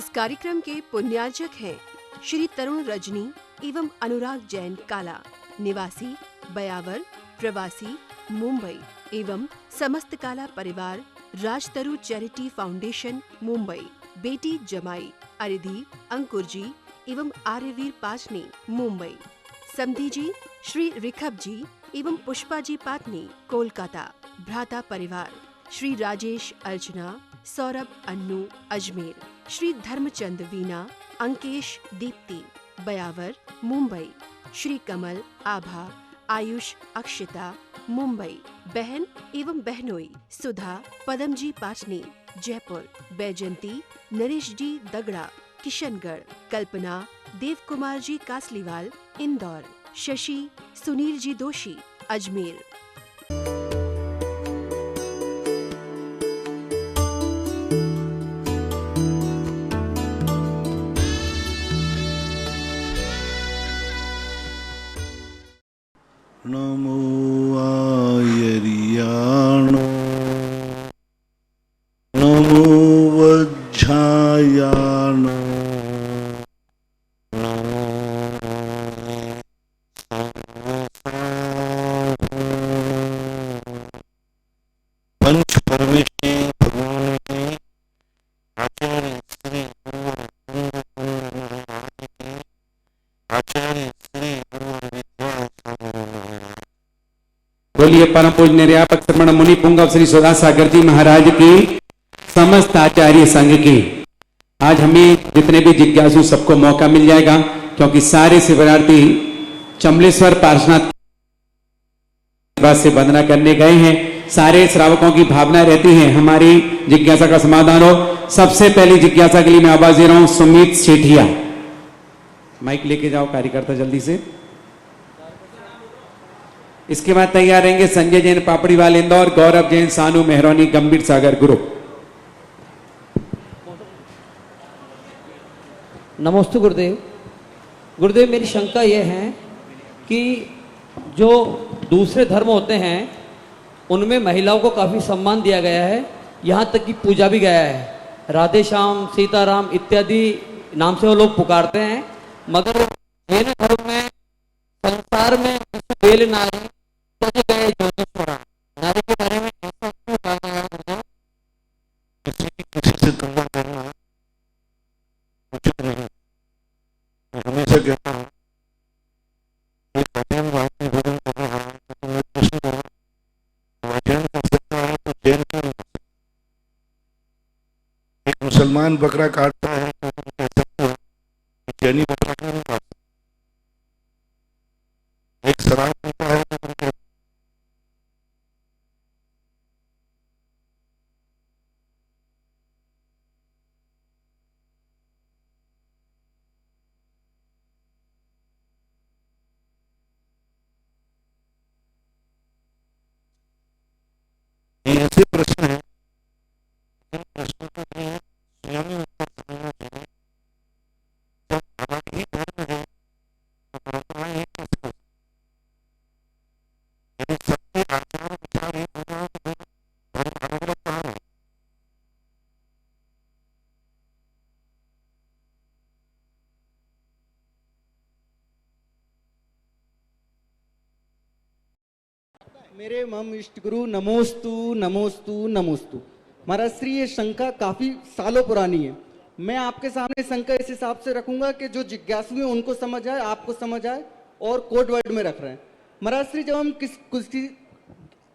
इस कार्यक्रम के पुण्यार्चक हैं श्री तरुण रजनी एवं अनुराग जैन काला, निवासी बयावर, प्रवासी मुंबई एवं समस्त काला परिवार, राजतरु चैरिटी फाउंडेशन मुंबई, बेटी जमाई अरिधि अंकुर जी एवं आर्यवीर पाटनी मुंबई, समधी जी श्री रिखब जी एवं पुष्पा जी पाटनी कोलकाता, भ्राता परिवार श्री राजेश अर्चना, सौरभ अन्नू अजमेर, श्री धर्मचंद वीना, अंकेश दीप्ति बयावर मुंबई, श्री कमल आभा, आयुष अक्षिता मुंबई, बहन एवं बहनोई सुधा पदमजी पाटनी जयपुर, बैजंती नरेश जी दगड़ा किशनगढ़, कल्पना देव कुमार जी कासलीवाल इंदौर, शशि सुनील जी दोषी अजमेर। नमो आयरियाणो नमो वज्झायाणो पंच परमेश्वर भगवान के आचार्य श्री आचार्य श्री बोलिए परम पूज्य निर्यापक श्रमण मुनि पुंगव श्री सुधा सागर जी महाराज की, समस्त आचार्य संघ की। आज हमें जितने भी जिज्ञासु सबको मौका मिल जाएगा, क्योंकि सारे शिवरार्थी चमलेश्वर पार्श्वनाथ से वंदना करने गए हैं। सारे श्रावकों की भावना रहती है हमारी जिज्ञासा का समाधान हो। सबसे पहली जिज्ञासा के लिए मैं आवाज दे रहा हूं सुमित सेठिया। माइक लेके जाओ कार्यकर्ता जल्दी से। इसके बाद तैयार रहेंगे संजय जैन पापड़ीवाल इंदौर, गौरव जैन सानू मेहरौनी गंभीर सागर ग्रुप। नमस्ते गुरुदेव। गुरुदेव मेरी शंका यह है कि जो दूसरे धर्म होते हैं उनमें महिलाओं को काफी सम्मान दिया गया है, यहाँ तक कि पूजा भी गया है, राधे श्याम सीताराम इत्यादि नाम से वो लोग पुकारते हैं, मगर जैन धर्म में संसार में बेल नारी तज गए जोगेश्वरा, नारी के बारे में ऐसा क्यों कहा गया है? किसी से तुलना करना उचित नहीं। मैं हमेशा कहता हूँ एक अध्ययन वाक्य भजन कर रहा है तो तुम्हें प्रश्न करो, अध्ययन कर सकता है तो जैन क्यों नहीं कर सकता? एक मुसलमान बकरा काटता है तो तुम कह सकते हो कि जैनी बकरा क्यों नहीं काट सकता? एक शराब पीता है तो तुम कह ये ऐसे प्रश्न हैं, इन प्रश्नों के लिए स्वयं ही उत्तर समझना चाहिए। जब अलग ही धर्म है तो परंपरा एक कैसे हो सकती? यदि सबके आचार विचार एक हो जाए तो फिर धर्म अलग अलग कहाँ है? मेरे मम इष्ट गुरु नमोस्तु नमोस्तु नमोस्तु। महाराज श्री ये शंका काफी सालों पुरानी है। मैं आपके सामने शंका इस हिसाब से रखूंगा कि जो जिज्ञासु हैं उनको समझ आए, आपको समझ आए, और कोड वर्ड में रख रहे हैं। महाराज श्री जब हम किसी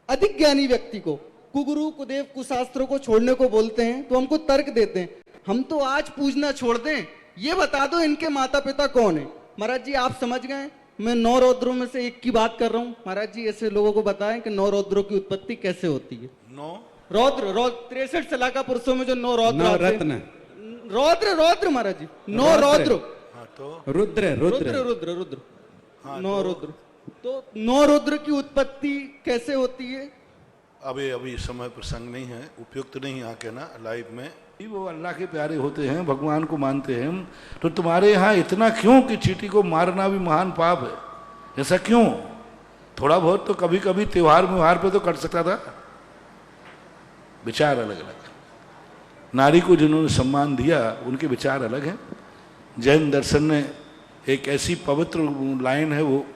अधिक ज्ञानी व्यक्ति को कुगुरु कुदेव कुशास्त्रों को छोड़ने को बोलते हैं तो हमको तर्क देते हैं, हम तो आज पूजना छोड़ दें, ये बता दो इनके माता पिता कौन है। महाराज जी आप समझ गए, मैं 9 रौद्रों में से एक की बात कर रहा हूँ। महाराज जी ऐसे लोगों को बताएं कि 9 रौद्रों की उत्पत्ति कैसे होती है। 9 रौद्र 63 सलाका पुरुषों में जो 9 रौद्र नौ आते हैं। रत्न रौद्र महाराज जी 9 रौद्र। हाँ तो रुद्र रुद्र रुद्र रुद्र हाँ 9 रुद्र। तो 9 रुद्र की उत्पत्ति कैसे होती है? अभी समय प्रसंग नहीं है, उपयुक्त नहीं यहाँ कहना लाइव में। वो अल्लाह के प्यारे होते हैं, भगवान को मानते हैं, तो तुम्हारे यहाँ इतना क्यों कि चींटी को मारना भी महान पाप है? ऐसा क्यों? थोड़ा बहुत तो कभी कभी त्योहार व्यवहार पे तो कर सकता था। विचार अलग अलग। नारी को जिन्होंने सम्मान दिया उनके विचार अलग हैं। जैन दर्शन ने एक ऐसी पवित्र लाइन है, वो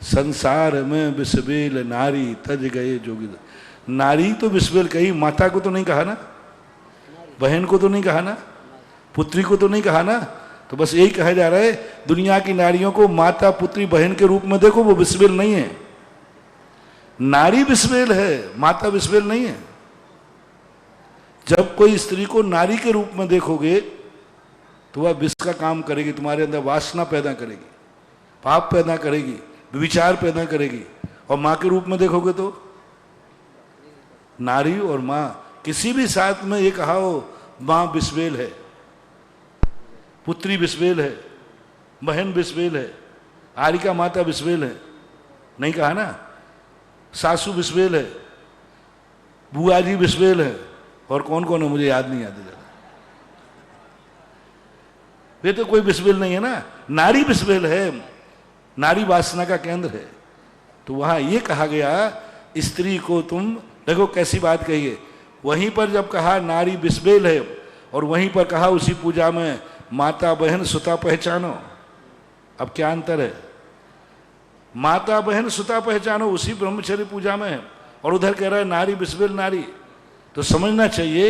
संसार में बिस्बेल नारी तज गए जोगी। नारी तो बिस्बेल कही, माता को तो नहीं कहा ना, बहन को तो नहीं कहा ना, पुत्री को तो नहीं कहा ना। तो बस यही कहा जा रहा है, दुनिया की नारियों को माता पुत्री बहन के रूप में देखो, वो बिस्बेल नहीं है। नारी बिस्बेल है, माता बिस्बेल नहीं है। जब कोई स्त्री को नारी के रूप में देखोगे तो वह विष का काम करेगी, तुम्हारे अंदर वासना पैदा करेगी, पाप पैदा करेगी, विचार पैदा करेगी। और माँ के रूप में देखोगे तो नारी और माँ किसी भी साथ में ये कहा हो, माँ बिस्बेल है, पुत्री बिस्बेल है, बहन बिस्बेल है, आरिका माता बिस्बेल है, नहीं कहा ना। सासू बिस्बेल है, बुआ जी बिस्बेल है, और कौन कौन है मुझे याद नहीं आती जरा। वे तो कोई बिस्बेल नहीं है ना। नारी बिस्बेल है, नारी वासना का केंद्र है। तो वहां ये कहा गया, स्त्री को तुम देखो कैसी बात कही है। वहीं पर जब कहा नारी बिस्बेल है, और वहीं पर कहा उसी पूजा में माता बहन सुता पहचानो। अब क्या अंतर है? माता बहन सुता पहचानो उसी ब्रह्मचर्य पूजा में है, और उधर कह रहा है नारी बिस्बेल नारी। तो समझना चाहिए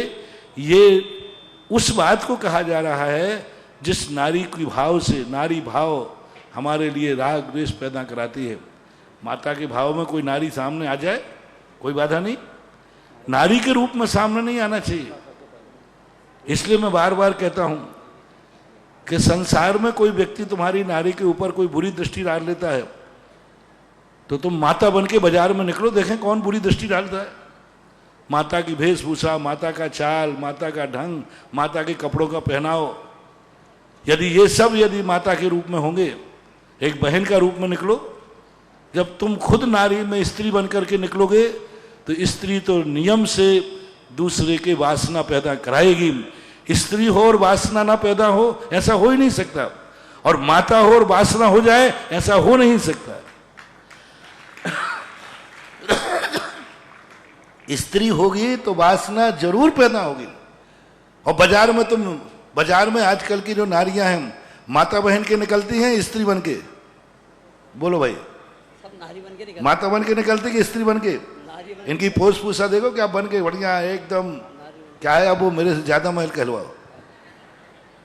ये उस बात को कहा जा रहा है जिस नारी की भाव से, नारी भाव हमारे लिए राग द्वेष पैदा कराती है। माता के भाव में कोई नारी सामने आ जाए कोई बाधा नहीं, नारी के रूप में सामने नहीं आना चाहिए। इसलिए मैं बार बार कहता हूं कि संसार में कोई व्यक्ति तुम्हारी नारी के ऊपर कोई बुरी दृष्टि डाल लेता है तो तुम माता बन के बाजार में निकलो, देखें कौन बुरी दृष्टि डालता है। माता की वेशभूषा, माता का चाल, माता का ढंग, माता के कपड़ों का पहनाव, यदि ये सब यदि माता के रूप में होंगे, एक बहन का रूप में निकलो। जब तुम खुद नारी में स्त्री बन करके निकलोगे तो स्त्री तो नियम से दूसरे के वासना पैदा कराएगी। स्त्री हो और वासना ना पैदा हो, ऐसा हो ही नहीं सकता। और माता हो और वासना हो जाए, ऐसा हो नहीं सकता। स्त्री होगी तो वासना जरूर पैदा होगी। और बाजार में आजकल की जो नारियां हैं माता बहन के निकलती हैं स्त्री बन के, बोलो भाई, सब नारी बन के निकलती, माता बन के निकलती कि स्त्री बन के? इनकी पोष पूछा देखो क्या बन के बढ़िया एकदम, क्या है अब वो मेरे से ज्यादा महल कहलवाओ।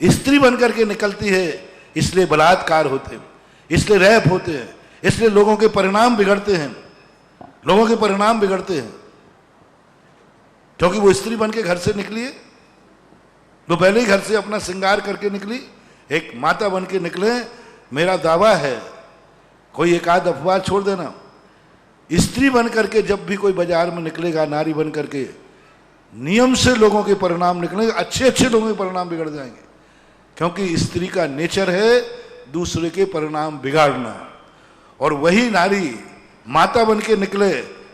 स्त्री बन करके निकलती है, इसलिए बलात्कार होते हैं, इसलिए रैप होते हैं, इसलिए लोगों के परिणाम बिगड़ते हैं, लोगों के परिणाम बिगड़ते हैं, क्योंकि वो स्त्री बन के घर से निकली है। वो पहले ही घर से अपना श्रृंगार करके निकली, एक माता बन के निकले। मेरा दावा है, कोई एक आध अफवाह छोड़ देना, स्त्री बन करके जब भी कोई बाजार में निकलेगा नारी बन करके, नियम से लोगों के परिणाम निकलेंगे, अच्छे अच्छे लोगों के परिणाम बिगड़ जाएंगे। क्योंकि स्त्री का नेचर है दूसरे के परिणाम बिगाड़ना। और वही नारी माता बन के निकले,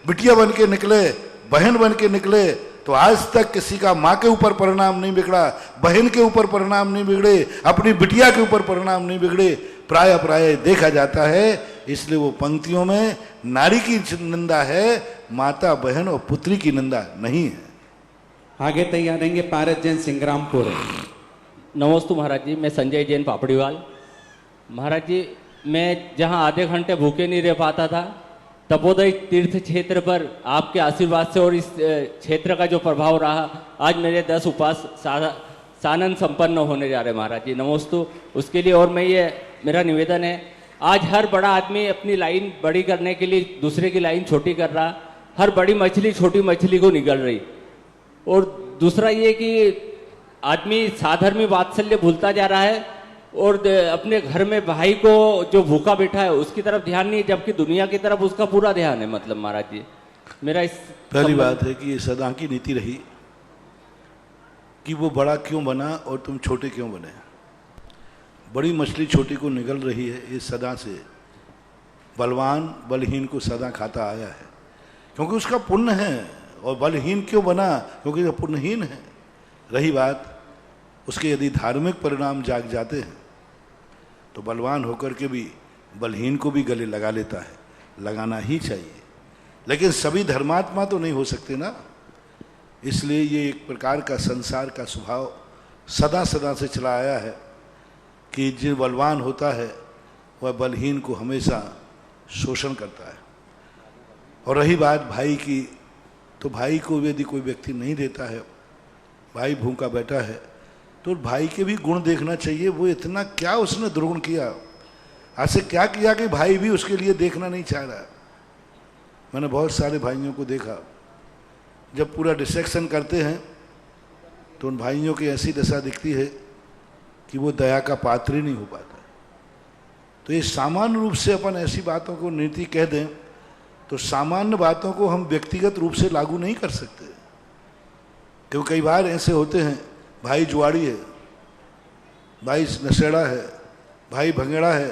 बिटिया बन के निकले, बहन बन के निकले, तो आज तक किसी का माँ के ऊपर परिणाम नहीं बिगड़ा, बहन के ऊपर परिणाम नहीं बिगड़े, अपनी बिटिया के ऊपर परिणाम नहीं बिगड़े। प्राय देखा जाता है। इसलिए वो पंक्तियों में नारी की निंदा है, माता बहन और पुत्री की निंदा नहीं है। आगे तैयार रहेंगे पारस जैन सिंग्रामपुर। नमस्ते महाराज जी, मैं संजय जैन पापड़ीवाल। महाराज जी, मैं जहां आधे घंटे भूखे नहीं रह पाता था, तपोदय तीर्थ क्षेत्र पर आपके आशीर्वाद से और इस क्षेत्र का जो प्रभाव रहा, आज मेरे 10 उपवास सानंद संपन्न होने जा रहे हैं महाराज जी, नमोस्तु। उसके लिए और मैं ये मेरा निवेदन है, आज हर बड़ा आदमी अपनी लाइन बड़ी करने के लिए दूसरे की लाइन छोटी कर रहा, हर बड़ी मछली छोटी मछली को निगल रही। और दूसरा ये कि आदमी साधर्मी वात्सल्य भूलता जा रहा है और अपने घर में भाई को जो भूखा बैठा है उसकी तरफ ध्यान नहीं, जबकि दुनिया की तरफ उसका पूरा ध्यान है। मतलब महाराज जी, मेरा इस पहली बात है कि ये सदा की नीति रही कि वो बड़ा क्यों बना और तुम छोटे क्यों बने। बड़ी मछली छोटी को निगल रही है, ये सदा से बलवान बलहीन को सदा खाता आया है, क्योंकि उसका पुण्य है। और बलहीन क्यों बना? क्योंकि वो पुण्यहीन है। रही बात उसके यदि धार्मिक परिणाम जाग जाते हैं तो बलवान होकर के भी बलहीन को भी गले लगा लेता है, लगाना ही चाहिए। लेकिन सभी धर्मात्मा तो नहीं हो सकते ना, इसलिए ये एक प्रकार का संसार का स्वभाव सदा सदा से चला आया है कि जो बलवान होता है वह बलहीन को हमेशा शोषण करता है। और रही बात भाई की, तो भाई को यदि कोई व्यक्ति नहीं देता है, भाई भूखा बैठा है, तो भाई के भी गुण देखना चाहिए। वो इतना क्या उसने दुर्गुण किया, ऐसे क्या किया कि भाई भी उसके लिए देखना नहीं चाह रहा। मैंने बहुत सारे भाइयों को देखा, जब पूरा डिसेक्शन करते हैं तो उन भाइयों की ऐसी दशा दिखती है कि वो दया का पात्र ही नहीं हो पाता। तो ये सामान्य रूप से अपन ऐसी बातों को नीति कह दें तो सामान्य बातों को हम व्यक्तिगत रूप से लागू नहीं कर सकते, क्योंकि कई बार ऐसे होते हैं, भाई जुआड़ी है, भाई नशेड़ा है, भाई भंगेड़ा है,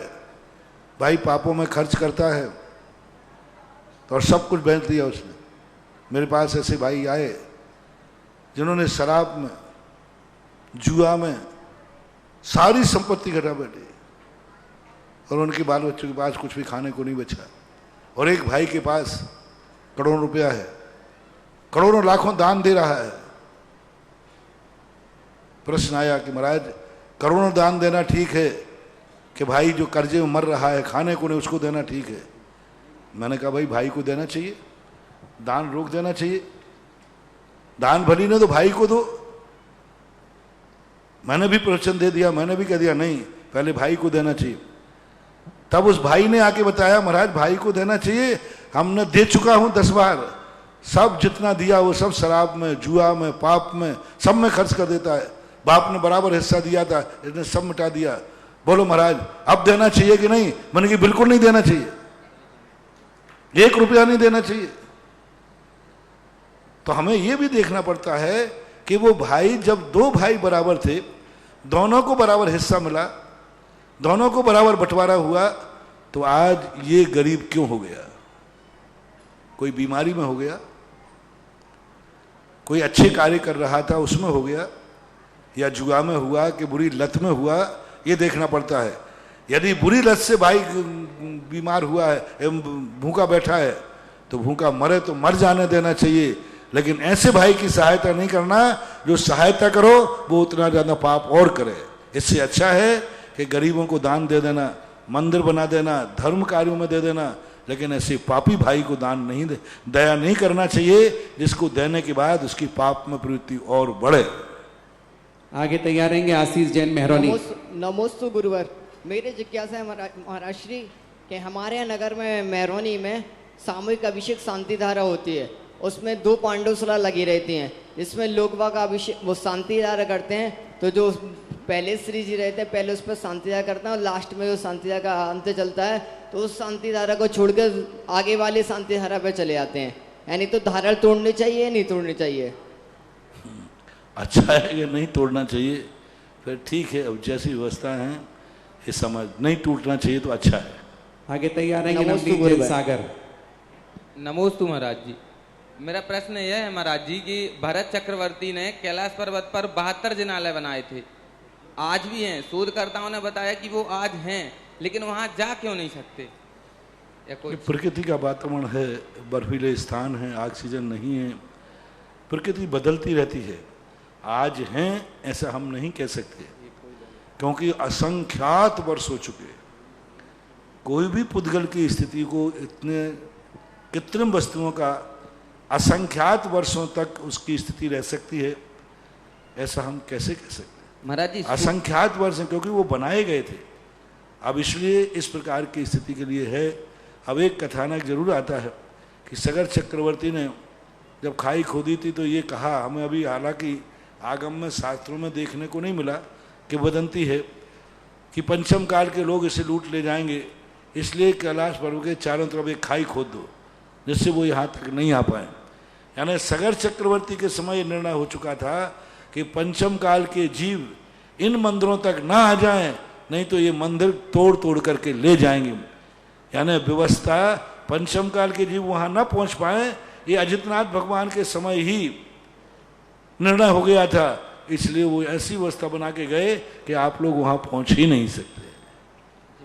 भाई पापों में खर्च करता है और सब कुछ बेच दिया उसने। मेरे पास ऐसे भाई आए जिन्होंने शराब में, जुआ में सारी संपत्ति घटा बैठी और उनके बाल बच्चों के पास कुछ भी खाने को नहीं बचा। और एक भाई के पास करोड़ों रुपया है, करोड़ों लाखों दान दे रहा है। प्रश्न आया कि महाराज करोड़ों दान देना ठीक है कि भाई जो कर्जे में मर रहा है खाने को नहीं उसको देना ठीक है? मैंने कहा भाई भाई को देना चाहिए, दान रोक देना चाहिए, दान भली ने तो भाई को दो। मैंने भी प्रवचन दे दिया, मैंने भी कह दिया नहीं पहले भाई को देना चाहिए। तब उस भाई ने आके बताया महाराज भाई को देना चाहिए, हमने दे चुका हूं 10 बार, सब जितना दिया वो सब शराब में, जुआ में, पाप में, सब में खर्च कर देता है। बाप ने बराबर हिस्सा दिया था, इसने सब मिटा दिया। बोलो महाराज अब देना चाहिए कि नहीं? मैंने कहा बिल्कुल नहीं देना चाहिए, 1 रुपया नहीं देना चाहिए। तो हमें यह भी देखना पड़ता है कि वो भाई, जब 2 भाई बराबर थे, दोनों को बराबर हिस्सा मिला, दोनों को बराबर बंटवारा हुआ, तो आज ये गरीब क्यों हो गया? कोई बीमारी में हो गया, कोई अच्छे कार्य कर रहा था उसमें हो गया, या जुआ में हुआ कि बुरी लत में हुआ, ये देखना पड़ता है। यदि बुरी लत से भाई बीमार हुआ है, भूखा बैठा है, तो भूखा मरे तो मर जाने देना चाहिए, लेकिन ऐसे भाई की सहायता नहीं करना, जो सहायता करो वो उतना ज्यादा पाप और करे। इससे अच्छा है कि गरीबों को दान दे देना, मंदिर बना देना, धर्म कार्यों में दे देना, लेकिन ऐसे पापी भाई को दान नहीं दे, दया नहीं करना चाहिए, जिसको देने के बाद उसकी पाप में प्रवृत्ति और बढ़े। आगे तैयार रहेंगे आशीष जैन मेहरौनी। नमोस्तु गुरुवर। मेरी जिज्ञासा है महाराज श्री कि हमारे यहाँ नगर में मेहरौनी में सामूहिक अभिषेक शांति धारा होती है, उसमें 2 पांडुसला लगी रहती हैं, जिसमें लोग बाग अभिषेक वो शांति धारा करते हैं। तो जो पहले श्री जी रहते हैं पहले उस पर शांति धारा करते हैं, और लास्ट में जो शांति धारा का अंत चलता है तो उस शांति धारा को छोड़कर आगे वाली शांति धारा पे चले जाते हैं। यानी तो धारा तोड़नी चाहिए नहीं तोड़नी चाहिए? अच्छा है कि नहीं तोड़ना चाहिए, फिर ठीक है, अब जैसी व्यवस्था है इस समझ नहीं टूटना चाहिए तो अच्छा है। आगे तैयार रहेंगे नवनीत जैन सागर। नमोस्तु महाराज जी। मेरा प्रश्न यह है महाराज जी कि भरत चक्रवर्ती ने कैलाश पर्वत पर 72 जिनालय बनाए थे, आज भी हैं। शोधकर्ताओं ने बताया कि वो आज हैं, लेकिन वहां जा क्यों नहीं सकते? या कोई प्रकृति का वातावरण है, बर्फीले स्थान है, ऑक्सीजन नहीं है, प्रकृति बदलती रहती है। आज हैं ऐसा हम नहीं कह सकते, क्योंकि असंख्यात वर्ष हो चुके। कोई भी पुद्गल की स्थिति को इतने कृत्रिम वस्तुओं का असंख्यात वर्षों तक उसकी स्थिति रह सकती है, ऐसा हम कैसे कह सकते? महाराज जी असंख्यात वर्ष हैं, क्योंकि वो बनाए गए थे। अब इसलिए इस प्रकार की स्थिति के लिए है। अब एक कथानक जरूर आता है कि सगर चक्रवर्ती ने जब खाई खोदी थी तो ये कहा, हमें अभी हालांकि आगम में शास्त्रों में देखने को नहीं मिला कि वदंती है कि पंचम काल के लोग इसे लूट ले जाएंगे, इसलिए कैलाश पर्वत के चारों तरफ एक खाई खोद दो जिससे वो यहाँ तक नहीं आ पाए। यानी सगर चक्रवर्ती के समय निर्णय हो चुका था कि पंचम काल के जीव इन मंदिरों तक ना आ जाएं, नहीं तो ये मंदिर तोड़ तोड़ करके ले जाएंगे। यानी व्यवस्था, पंचम काल के जीव वहाँ ना पहुँच पाए, ये अजितनाथ भगवान के समय ही निर्णय हो गया था। इसलिए वो ऐसी व्यवस्था बना के गए कि आप लोग वहाँ पहुँच ही नहीं सकते।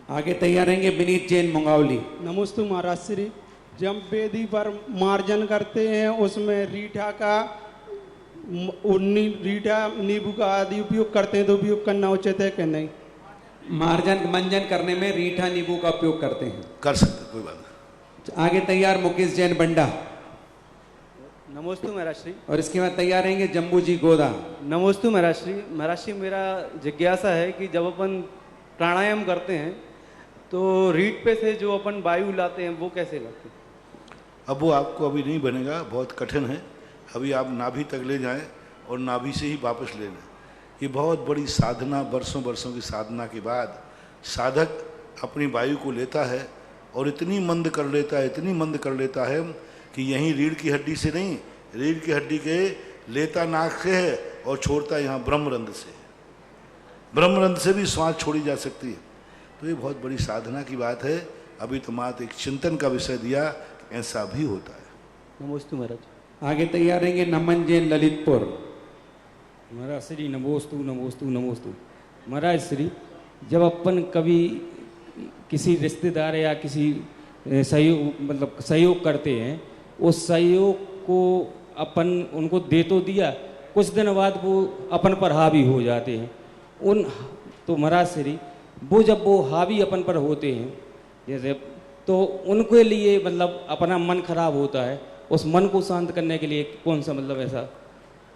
आगे तैयार रहेंगे विनीत जैन मंगावली। नमोस्तु महाराज श्री। जब वेदी पर मार्जन करते हैं उसमें रीठा का रीठा नींबू का आदि उपयोग करते हैं तो उपयोग करना उचित है कि नहीं? मार्जन मंजन करने में रीठा नींबू का उपयोग करते हैं। कर सकते, कोई बात नहीं। आगे तैयार मुकेश जैन बंडा, नमोस्तु महाराज श्री। और इसके बाद तैयार रहेंगे जम्बू जी गोदा। नमोस्तु महाराज श्री। महाराज श्री, मेरा जिज्ञासा है कि जब अपन प्राणायाम करते हैं तो रीठ पे से जो अपन वायु लाते हैं वो कैसे लाते हैं? अब वो आपको अभी नहीं बनेगा, बहुत कठिन है। अभी आप नाभि तक ले जाएं और नाभि से ही वापस ले लें। ये बहुत बड़ी साधना, बरसों बरसों की साधना के बाद साधक अपनी वायु को लेता है और इतनी मंद कर लेता है, इतनी मंद कर लेता है कि यहीं रीढ़ की हड्डी से नहीं, रीढ़ की हड्डी के लेता नाक से है और छोड़ता यहाँ ब्रह्मरंध्र से। ब्रह्मरंध्र से भी श्वास छोड़ी जा सकती है। तो ये बहुत बड़ी साधना की बात है। अभी तो मात्र एक चिंतन का विषय दिया, ऐसा भी होता है। नमोस्तु महाराज। आगे तैयार रहेंगे नमन जैन ललितपुर। महाराज श्री नमोस्तु नमोस्तु नमोस्तु। महाराज श्री, जब अपन कभी किसी रिश्तेदार या किसी सहयोग करते हैं, उस सहयोग को अपन उनको दे तो दिया, कुछ दिन बाद वो अपन पर हावी हो जाते हैं। तो महाराज श्री, वो जब वो हावी अपन पर होते हैं जैसे, तो उनके लिए अपना मन खराब होता है, उस मन को शांत करने के लिए कौन सा ऐसा?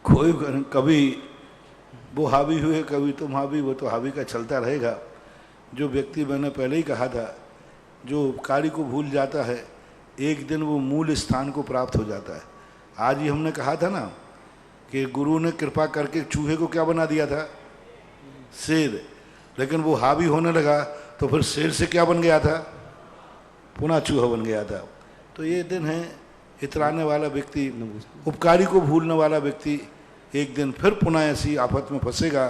कोई कभी वो हावी हुए, कभी तुम हावी, वो तो हावी का चलता रहेगा। जो व्यक्ति, मैंने पहले ही कहा था, जो कार्य को भूल जाता है एक दिन वो मूल स्थान को प्राप्त हो जाता है। आज ही हमने कहा था ना कि गुरु ने कृपा करके चूहे को क्या बना दिया था? शेर। लेकिन वो हावी होने लगा तो फिर शेर से क्या बन गया था? पुनः चूहा बन गया था। तो ये दिन है, इतराने वाला व्यक्ति, उपकारी को भूलने वाला व्यक्ति एक दिन फिर पुनः ऐसी आफत में फंसेगा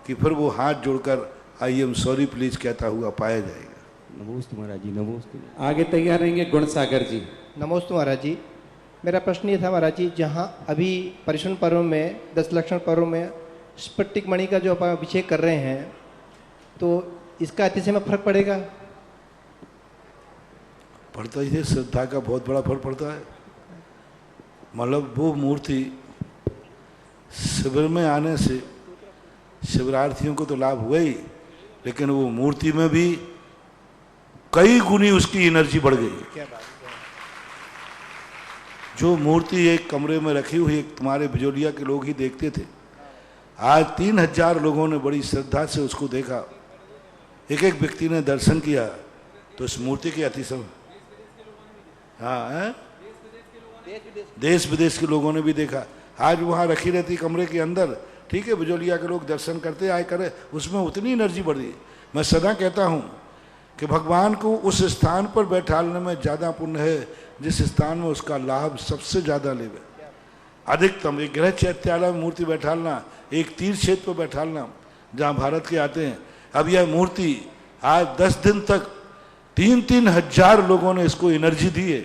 कि फिर वो हाथ जोड़कर आई एम सॉरी प्लीज कहता हुआ पाया जाएगा। नमोस्तु महाराज जी, नमोस्तु। आगे तैयार रहेंगे गुणसागर जी। नमोस्तु महाराज जी। मेरा प्रश्न ये था महाराज जी, जहाँ अभी परिश्रम पर्व में 10 लक्षण पर्व में स्फटिक मणि का जो अपन अभिषेक कर रहे हैं, तो इसका अतिशय में फर्क पड़ेगा? पड़ता ही है, श्रद्धा का बहुत बड़ा फर्क पड़ता है। मतलब वो मूर्ति शिविर में आने से शिविरार्थियों को तो लाभ हुआ ही, लेकिन वो मूर्ति में भी कई गुनी उसकी एनर्जी बढ़ गई। क्या बात है। जो मूर्ति एक कमरे में रखी हुई तुम्हारे बिजोलिया के लोग ही देखते थे, आज 3000 लोगों ने बड़ी श्रद्धा से उसको देखा। एक एक व्यक्ति ने दर्शन किया तो इस मूर्ति के अतिशय, हाँ, देश विदेश के लोगों ने भी देखा। आज वहाँ रखी रहती कमरे के अंदर, ठीक है, बिजोलिया के लोग दर्शन करते आए करे, उसमें उतनी एनर्जी बढ़ गई। मैं सदा कहता हूँ कि भगवान को उस स्थान पर बैठाने में ज़्यादा पुण्य है जिस स्थान में उसका लाभ सबसे ज़्यादा लेवे। अधिकतम एक गृह चैत्यालय में मूर्ति बैठालना, एक तीर्थ क्षेत्र पर बैठालना जहाँ भारत के आते हैं। अब यह मूर्ति आज 10 दिन तक 3-3 हजार लोगों ने इसको एनर्जी दी है।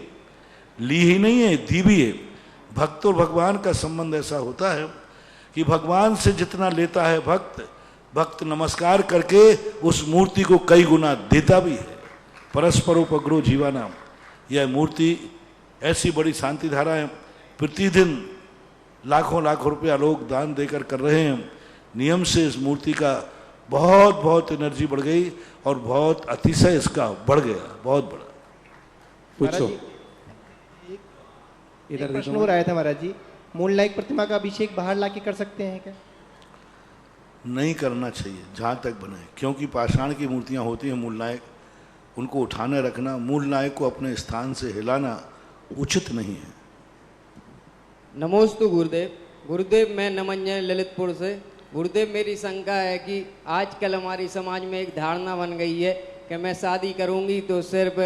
ली ही नहीं है, दी भी है। भक्त और भगवान का संबंध ऐसा होता है कि भगवान से जितना लेता है भक्त नमस्कार करके उस मूर्ति को कई गुना देता भी है। परस्परोपग्रो जीवानाम, यह मूर्ति ऐसी बड़ी शांति धारा है। प्रतिदिन लाखों रुपया लोग दान देकर कर रहे हैं। नियम से इस मूर्ति का बहुत एनर्जी बढ़ गई और बहुत अतिशय इसका बढ़ गया, बहुत बड़ा। पूछो। एक प्रश्न हो रहा था महाराज जी, मूल नायक प्रतिमा का अभिषेक बाहर लाके कर सकते हैं क्या? नहीं करना चाहिए जहाँ तक बने, क्योंकि पाषाण की मूर्तियाँ होती हैं मूल नायक, उनको उठाने रखना, मूल नायक को अपने स्थान से हिलाना उचित नहीं है। नमोस्तु गुरुदेव। गुरुदेव, मैं नमन ललितपुर से। गुरुदेव, मेरी शंका है कि आजकल हमारी समाज में एक धारणा बन गई है कि मैं शादी करूंगी तो सिर्फ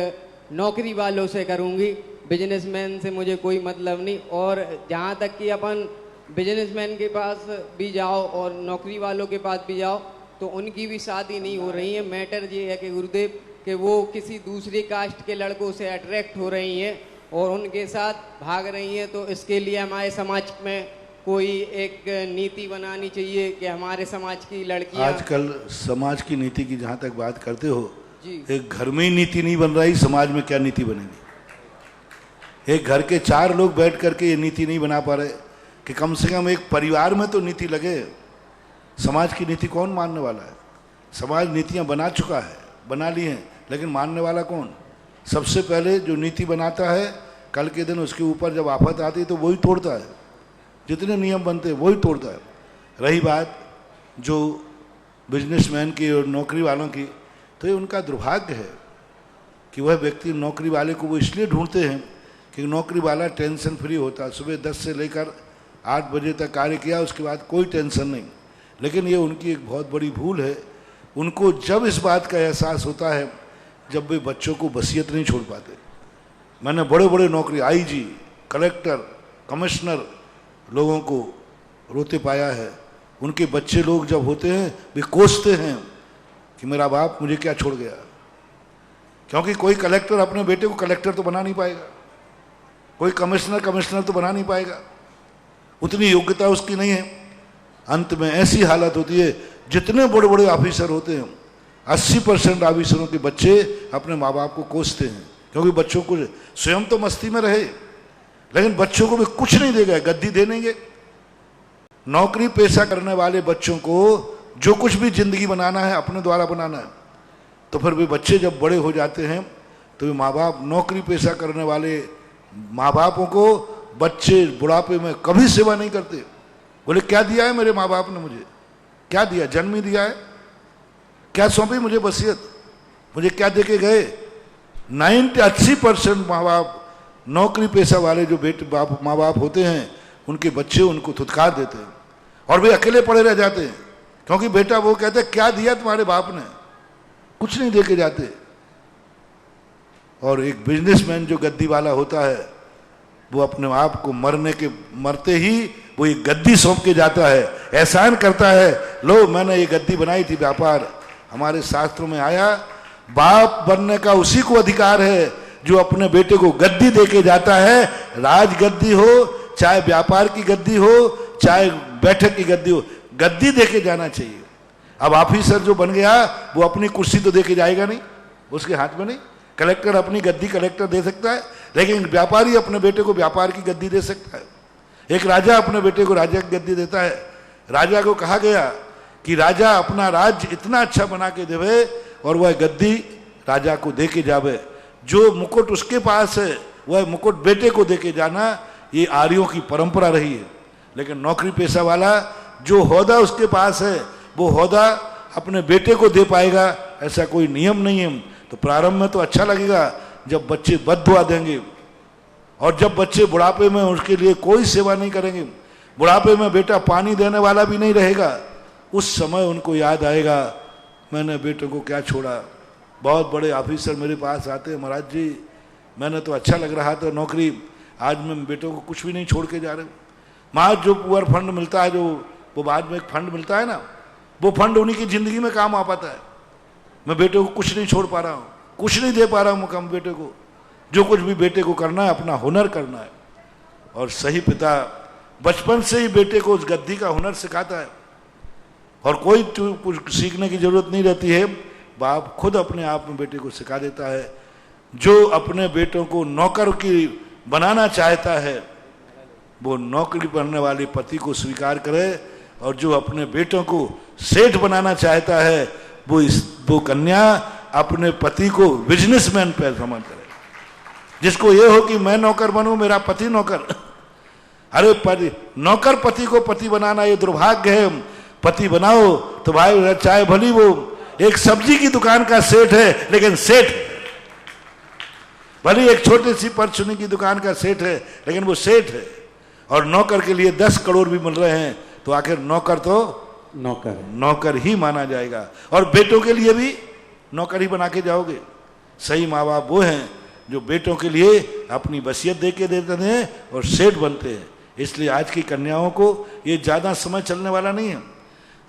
नौकरी वालों से करूंगी, बिजनेसमैन से मुझे कोई मतलब नहीं। और जहाँ तक कि अपन बिजनेसमैन के पास भी जाओ और नौकरी वालों के पास भी जाओ तो उनकी भी शादी नहीं हो रही है। मैटर ये है कि गुरुदेव कि वो किसी दूसरी कास्ट के लड़कों से अट्रैक्ट हो रही हैं और उनके साथ भाग रही हैं। तो इसके लिए हमारे समाज में कोई एक नीति बनानी चाहिए कि हमारे समाज की लड़कियां। आजकल समाज की नीति की जहाँ तक बात करते हो जी, एक घर में ही नीति नहीं बन रही, समाज में क्या नीति बनेगी? एक घर के 4 लोग बैठ करके ये नीति नहीं बना पा रहे, कि कम से कम एक परिवार में तो नीति लगे। समाज की नीति कौन मानने वाला है? समाज नीतियां बना चुका है, बना ली हैं, लेकिन मानने वाला कौन? सबसे पहले जो नीति बनाता है, कल के दिन उसके ऊपर जब आफत आती है तो वही तोड़ता है। जितने नियम बनते हैं वही तोड़ता है। रही बात जो बिजनेसमैन की और नौकरी वालों की, तो ये उनका दुर्भाग्य है कि वह व्यक्ति नौकरी वाले को वो इसलिए ढूंढते हैं कि नौकरी वाला टेंशन फ्री होता है। सुबह 10 से लेकर 8 बजे तक कार्य किया, उसके बाद कोई टेंशन नहीं। लेकिन ये उनकी एक बहुत बड़ी भूल है। उनको जब इस बात का एहसास होता है जब वे बच्चों को वसीयत नहीं छोड़ पाते। मैंने बड़े बड़े नौकरी, आईजी, कलेक्टर, कमिश्नर लोगों को रोते पाया है। उनके बच्चे लोग जब होते हैं वे कोसते हैं कि मेरा बाप मुझे क्या छोड़ गया। क्योंकि कोई कलेक्टर अपने बेटे को कलेक्टर तो बना नहीं पाएगा, कोई कमिश्नर तो बना नहीं पाएगा, उतनी योग्यता उसकी नहीं है। अंत में ऐसी हालत होती है, जितने बड़े बड़े ऑफिसर होते हैं 80% ऑफिसरों के बच्चे अपने माँ बाप को कोसते हैं, क्योंकि बच्चों को स्वयं तो मस्ती में रहे लेकिन बच्चों को भी कुछ नहीं देगा, गद्दी दे देंगे। नौकरी पेशा करने वाले बच्चों को जो कुछ भी जिंदगी बनाना है अपने द्वारा बनाना है, तो फिर वे बच्चे जब बड़े हो जाते हैं तो वे माँ बाप, नौकरी पेशा करने वाले माँ बापों को बच्चे बुढ़ापे में कभी सेवा नहीं करते। बोले क्या दिया है मेरे माँ बाप ने मुझे? क्या दिया? जन्म ही दिया है। क्या सौंपी मुझे वसीयत? मुझे क्या दे के गए? 80% माँ बाप, नौकरी पेशा वाले जो माँ बाप होते हैं, उनके बच्चे उनको धुतकार देते हैं और वे अकेले पड़े रह जाते हैं। क्योंकि बेटा वो कहते हैं क्या दिया तुम्हारे बाप ने? कुछ नहीं दे के जाते। और एक बिजनेसमैन जो गद्दी वाला होता है, वो अपने आप को मरते ही वो एक गद्दी सौंप के जाता है, एहसान करता है, लो मैंने ये गद्दी बनाई थी, व्यापार। हमारे शास्त्रों में आया, बाप बनने का उसी को अधिकार है जो अपने बेटे को गद्दी दे के जाता है। राज गद्दी हो, चाहे व्यापार की गद्दी हो, चाहे बैठक की गद्दी हो, गद्दी दे के जाना चाहिए। अब ऑफिसर जो बन गया वो अपनी कुर्सी तो दे के जाएगा नहीं, उसके हाथ में नहीं। कलेक्टर अपनी गद्दी कलेक्टर दे सकता है, लेकिन व्यापारी अपने बेटे को व्यापार की गद्दी दे सकता है। एक राजा अपने बेटे को राजा की गद्दी देता है। राजा को कहा गया कि राजा अपना राज्य इतना अच्छा बना के देवे और वह गद्दी राजा को दे के जावे। जो मुकुट उसके पास है वह मुकुट बेटे को दे के जाना, ये आर्यों की परंपरा रही है। लेकिन नौकरी पेशा वाला जो होदा उसके पास है वो होदा अपने बेटे को दे पाएगा, ऐसा कोई नियम नहीं है। तो प्रारंभ में तो अच्छा लगेगा जब बच्चे बद्दुआ देंगे, और जब बच्चे बुढ़ापे में उसके लिए कोई सेवा नहीं करेंगे, बुढ़ापे में बेटा पानी देने वाला भी नहीं रहेगा, उस समय उनको याद आएगा मैंने बेटे को क्या छोड़ा। बहुत बड़े ऑफिसर मेरे पास आते हैं, महाराज जी मैंने तो अच्छा लग रहा था नौकरी, आज मैं बेटों को कुछ भी नहीं छोड़ के जा रहे। महाराज जो पुअर फंड मिलता है, जो वो बाद में एक फंड मिलता है ना, वो फंड उन्हीं की जिंदगी में काम आ पाता है। मैं बेटे को कुछ नहीं छोड़ पा रहा हूँ, कुछ नहीं दे पा रहा हूँ मुकाम बेटे को। जो कुछ भी बेटे को करना है अपना हुनर करना है। और सही पिता बचपन से ही बेटे को उस गद्दी का हुनर सिखाता है, और कोई कुछ सीखने की जरूरत नहीं रहती है, बाप खुद अपने आप में बेटे को सिखा देता है। जो अपने बेटों को नौकर की बनाना चाहता है वो नौकरी करने वाले पति को स्वीकार करे, और जो अपने बेटों को सेठ बनाना चाहता है वो कन्या अपने पति को बिजनेसमैन पे समझ करे। जिसको ये हो कि मैं नौकर बनूं, मेरा पति नौकर। अरे नौकर पति को पति बनाना ये दुर्भाग्य है। पति बनाओ तो भाई चाहे भली वो एक सब्जी की दुकान का सेठ है, लेकिन सेठ, भले एक छोटी सी परचूनी की दुकान का सेठ है, लेकिन वो सेठ है। और नौकर के लिए 10 करोड़ भी मिल रहे हैं तो आखिर नौकर तो नौकर ही माना जाएगा। और बेटों के लिए भी नौकर ही बना के जाओगे। सही माँ बाप वो हैं जो बेटों के लिए अपनी वसीयत दे के देते हैं और सेठ बनते हैं। इसलिए आज की कन्याओं को ये ज़्यादा समय चलने वाला नहीं है।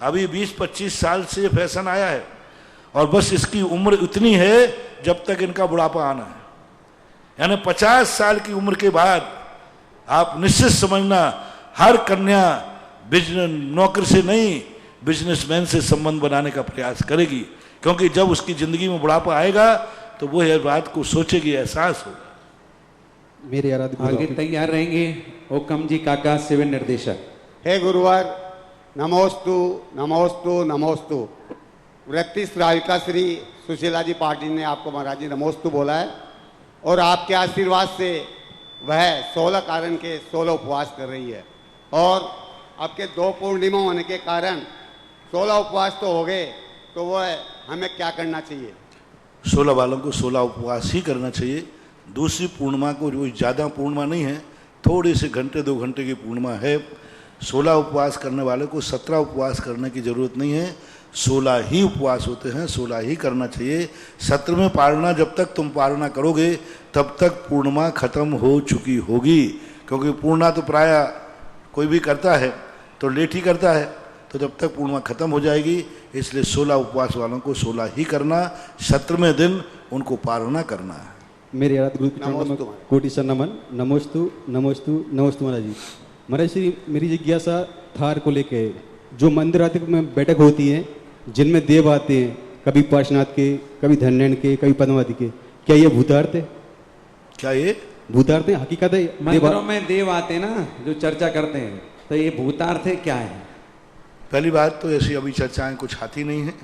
अभी 20-25 साल से ये फैशन आया है, और बस इसकी उम्र इतनी है जब तक इनका बुढ़ापा आना है। यानी 50 साल की उम्र के बाद आप निश्चित समझना हर कन्या नौकर से नहीं बिजनेसमैन से संबंध बनाने का प्रयास करेगी, क्योंकि जब उसकी जिंदगी में बुढ़ापा आएगा तो वो यह बात को सोचेगी, एहसास होगा। मेरे आराध्य आगे तैयार रहेंगे ओकम जी काका सेवन निर्देशक। हे गुरुवर, नमोस्तु नमोस्तु नमोस्तु। वृत्ति श्राविका श्री सुशीला जी पाटिल ने आपको महाराज जी नमोस्तु बोला है और आपके आशीर्वाद से वह 16 कारण के 16 उपवास कर रही है और आपके 2 पूर्णिमा होने के कारण 16 उपवास तो हो गए, तो वह हमें क्या करना चाहिए? 16 वालों को 16 उपवास ही करना चाहिए। दूसरी पूर्णिमा को जो ज़्यादा पूर्णिमा नहीं है, थोड़े से घंटे 2 घंटे की पूर्णिमा है। 16 उपवास करने वाले को 17 उपवास करने की ज़रूरत नहीं है, 16 ही उपवास होते हैं, 16 ही करना चाहिए। 17वें पारणा जब तक तुम पारणा करोगे तब तक पूर्णिमा खत्म हो चुकी होगी, क्योंकि पूर्णा तो प्राय कोई भी करता है तो लेट ही करता है, तो जब तक पूर्णिमा खत्म हो जाएगी। इसलिए 16 उपवास वालों को 16 ही करना, 17वें दिन उनको पारणा करना है। मेरे आराध्य गुरु के चरणों में कोटि सर नमन। नमोस्तु नमोस्तु नमोस्तु महाराज जी। महाराज श्री मेरी जिज्ञासा थार को लेके है। जो मंदिर आदि में बैठक होती है जिनमें देव आते हैं, कभी पार्श्वनाथ के, कभी धन्यन के, कभी पद्मावती के, क्या ये भूतार्थ है? क्या ये भूतार्थ है? हकीकत है? मंदिरों में देव आते हैं ना जो चर्चा करते हैं, तो ये भूतार्थ है क्या है? पहली बात तो ऐसी अभी चर्चाएं कुछ आती नहीं है,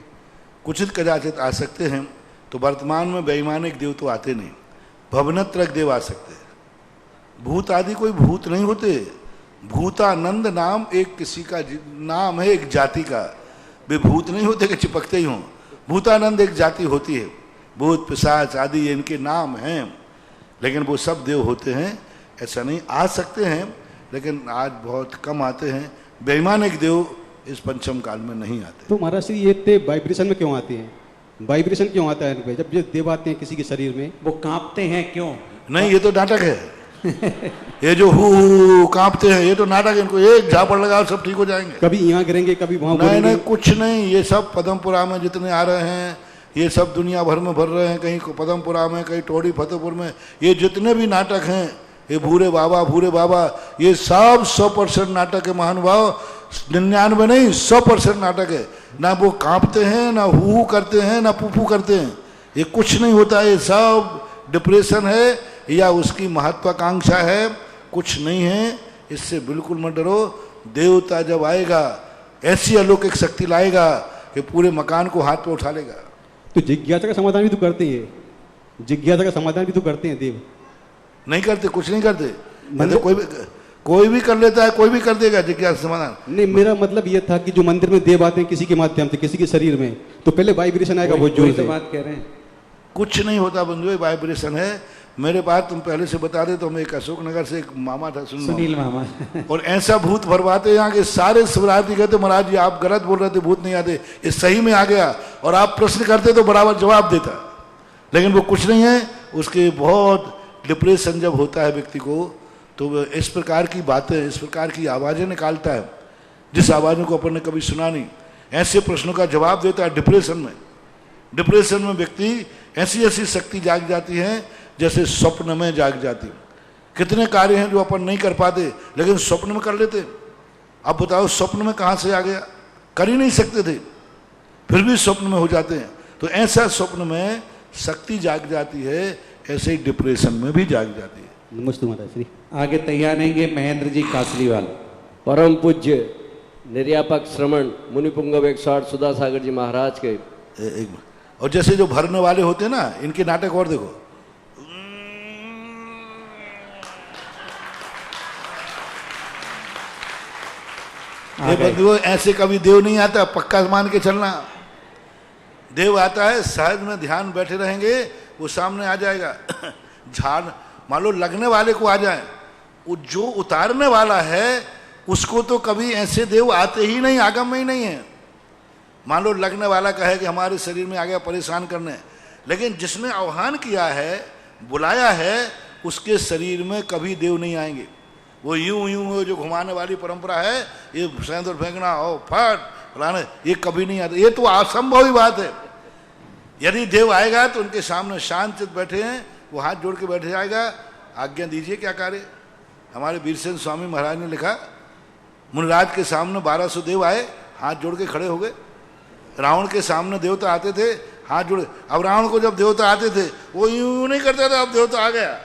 कुछ कदाचित आ सकते हैं। तो वर्तमान में बेईमानिक देव तो आते नहीं, भवनत्रक देव आ सकते हैं। भूत आदि कोई भूत नहीं होते। भूतानंद नाम एक किसी का नाम है, एक जाति का। वे भूत नहीं होते कि चिपकते ही हों। भूतानंद एक जाति होती है, भूत पिशाच आदि इनके नाम हैं, लेकिन वो सब देव होते हैं ऐसा नहीं। आ सकते हैं लेकिन आज बहुत कम आते हैं। बेईमानिक देव इस पंचम काल में नहीं आते। तो महाराज श्री ये वाइब्रेशन में क्यों आते हैं? वाइब्रेशन क्यों आता है इनपे? जब ये देव आते हैं किसी के शरीर में, वो कांपते हैं क्यों? नहीं, ये तो नाटक है। ये जो हु कांपते हैं ये तो नाटक है। इनको एक झापड़ लगाओ सब ठीक हो जाएंगे। कभी यहाँ गिरेंगे कभी वहाँ नहीं नहीं, कुछ नहीं। ये सब पदमपुरा में जितने आ रहे हैं ये सब दुनिया भर में भर रहे हैं, कहीं पदमपुरा में, कहीं टोड़ी फतेहपुर में। ये जितने भी नाटक हैं, ये भूरे बाबा, ये सब 100% नाटक है महानुभाव। 99 नहीं, 100% नाटक है। ना वो कांपते हैं, ना हु करते हैं, ना पुपू करते हैं। ये कुछ नहीं होता है। ये सब डिप्रेशन है या उसकी महत्वाकांक्षा है, कुछ नहीं है। इससे बिल्कुल मत डरो। देवता जब आएगा ऐसी अलौकिक शक्ति लाएगा कि पूरे मकान को हाथ पे उठा लेगा। तो जिज्ञासा का समाधान भी तो करते हैं, जिज्ञासा का समाधान भी तो करते हैं देव। नहीं करते, कुछ नहीं करते। मतलब कोई भी कर लेता है, कोई भी कर देगा जिज्ञासा समाधान। नहीं, मेरा मतलब ये था कि जो मंदिर में देव आते हैं किसी के माध्यम से, किसी के शरीर में, तो पहले वाइब्रेशन आएगा बहुत जोर से। बात कह रहे हैं कुछ नहीं होता बंधु, वाइब्रेशन है। मेरे पास तुम पहले से बता दे तो मैं एक अशोक नगर से एक मामा था, सुनील मामा, और ऐसा भूत भरवाते यहाँ के सारे शिवरात्रि कहते महाराज जी आप गलत बोल रहे थे, भूत नहीं आते। ये सही में आ गया और आप प्रश्न करते तो बराबर जवाब देता, लेकिन वो कुछ नहीं है। उसके बहुत डिप्रेशन जब होता है व्यक्ति को, तो वो इस प्रकार की बातें, इस प्रकार की आवाज़ें निकालता है जिस आवाज़ों को अपन ने कभी सुना नहीं। ऐसे प्रश्नों का जवाब देता है डिप्रेशन में। डिप्रेशन में व्यक्ति ऐसी ऐसी शक्ति जाग जाती है जैसे स्वप्न में जाग जाती। कितने कार्य हैं जो अपन नहीं कर पाते लेकिन स्वप्न में कर लेते। अब बताओ स्वप्न में कहाँ से आ गया? कर ही नहीं सकते थे, फिर भी स्वप्न में हो जाते हैं। तो ऐसा स्वप्न में शक्ति जाग जाती है, ऐसे ही डिप्रेशन में भी जाग जाती है। नमस्ते महाराज श्री। आगे तैयार रहेंगे महेंद्र जी कासलीवाल। परम पूज्य निर्यापक श्रमण मुनिपुंगव 108 सुधा सागर जी महाराज के एक। और जैसे जो भरने वाले होते हैं ना, इनके नाटक और देखो। बंधुओं ऐसे कभी देव नहीं आता, पक्का मान के चलना। देव आता है सहज में ध्यान बैठे रहेंगे, वो सामने आ जाएगा। झाड़ मान लो लगने वाले को आ जाए, वो जो उतारने वाला है उसको तो कभी ऐसे देव आते ही नहीं, आगम में ही नहीं है। मान लो लगने वाला कहे कि हमारे शरीर में आ गया परेशान करने, लेकिन जिसने आह्वान किया है, बुलाया है, उसके शरीर में कभी देव नहीं आएंगे। वो यूं यूं जो घुमाने वाली परंपरा है, ये सेंदूर फेंकना हो फट फलाने, ये कभी नहीं आता। ये तो असंभव ही बात है। यदि देव आएगा तो उनके सामने शांत बैठे हैं, वो हाथ जोड़ के बैठे जाएगा, आज्ञा दीजिए क्या कार्य। हमारे वीरसेन स्वामी महाराज ने लिखा, मुनिराज के सामने 1200 देव आए, हाथ जोड़ के खड़े हो गए। रावण के सामने देवता आते थे, हाथ जोड़े। अब रावण को जब देवता आते थे वो यूं नहीं करता था, अब देवता आ गया।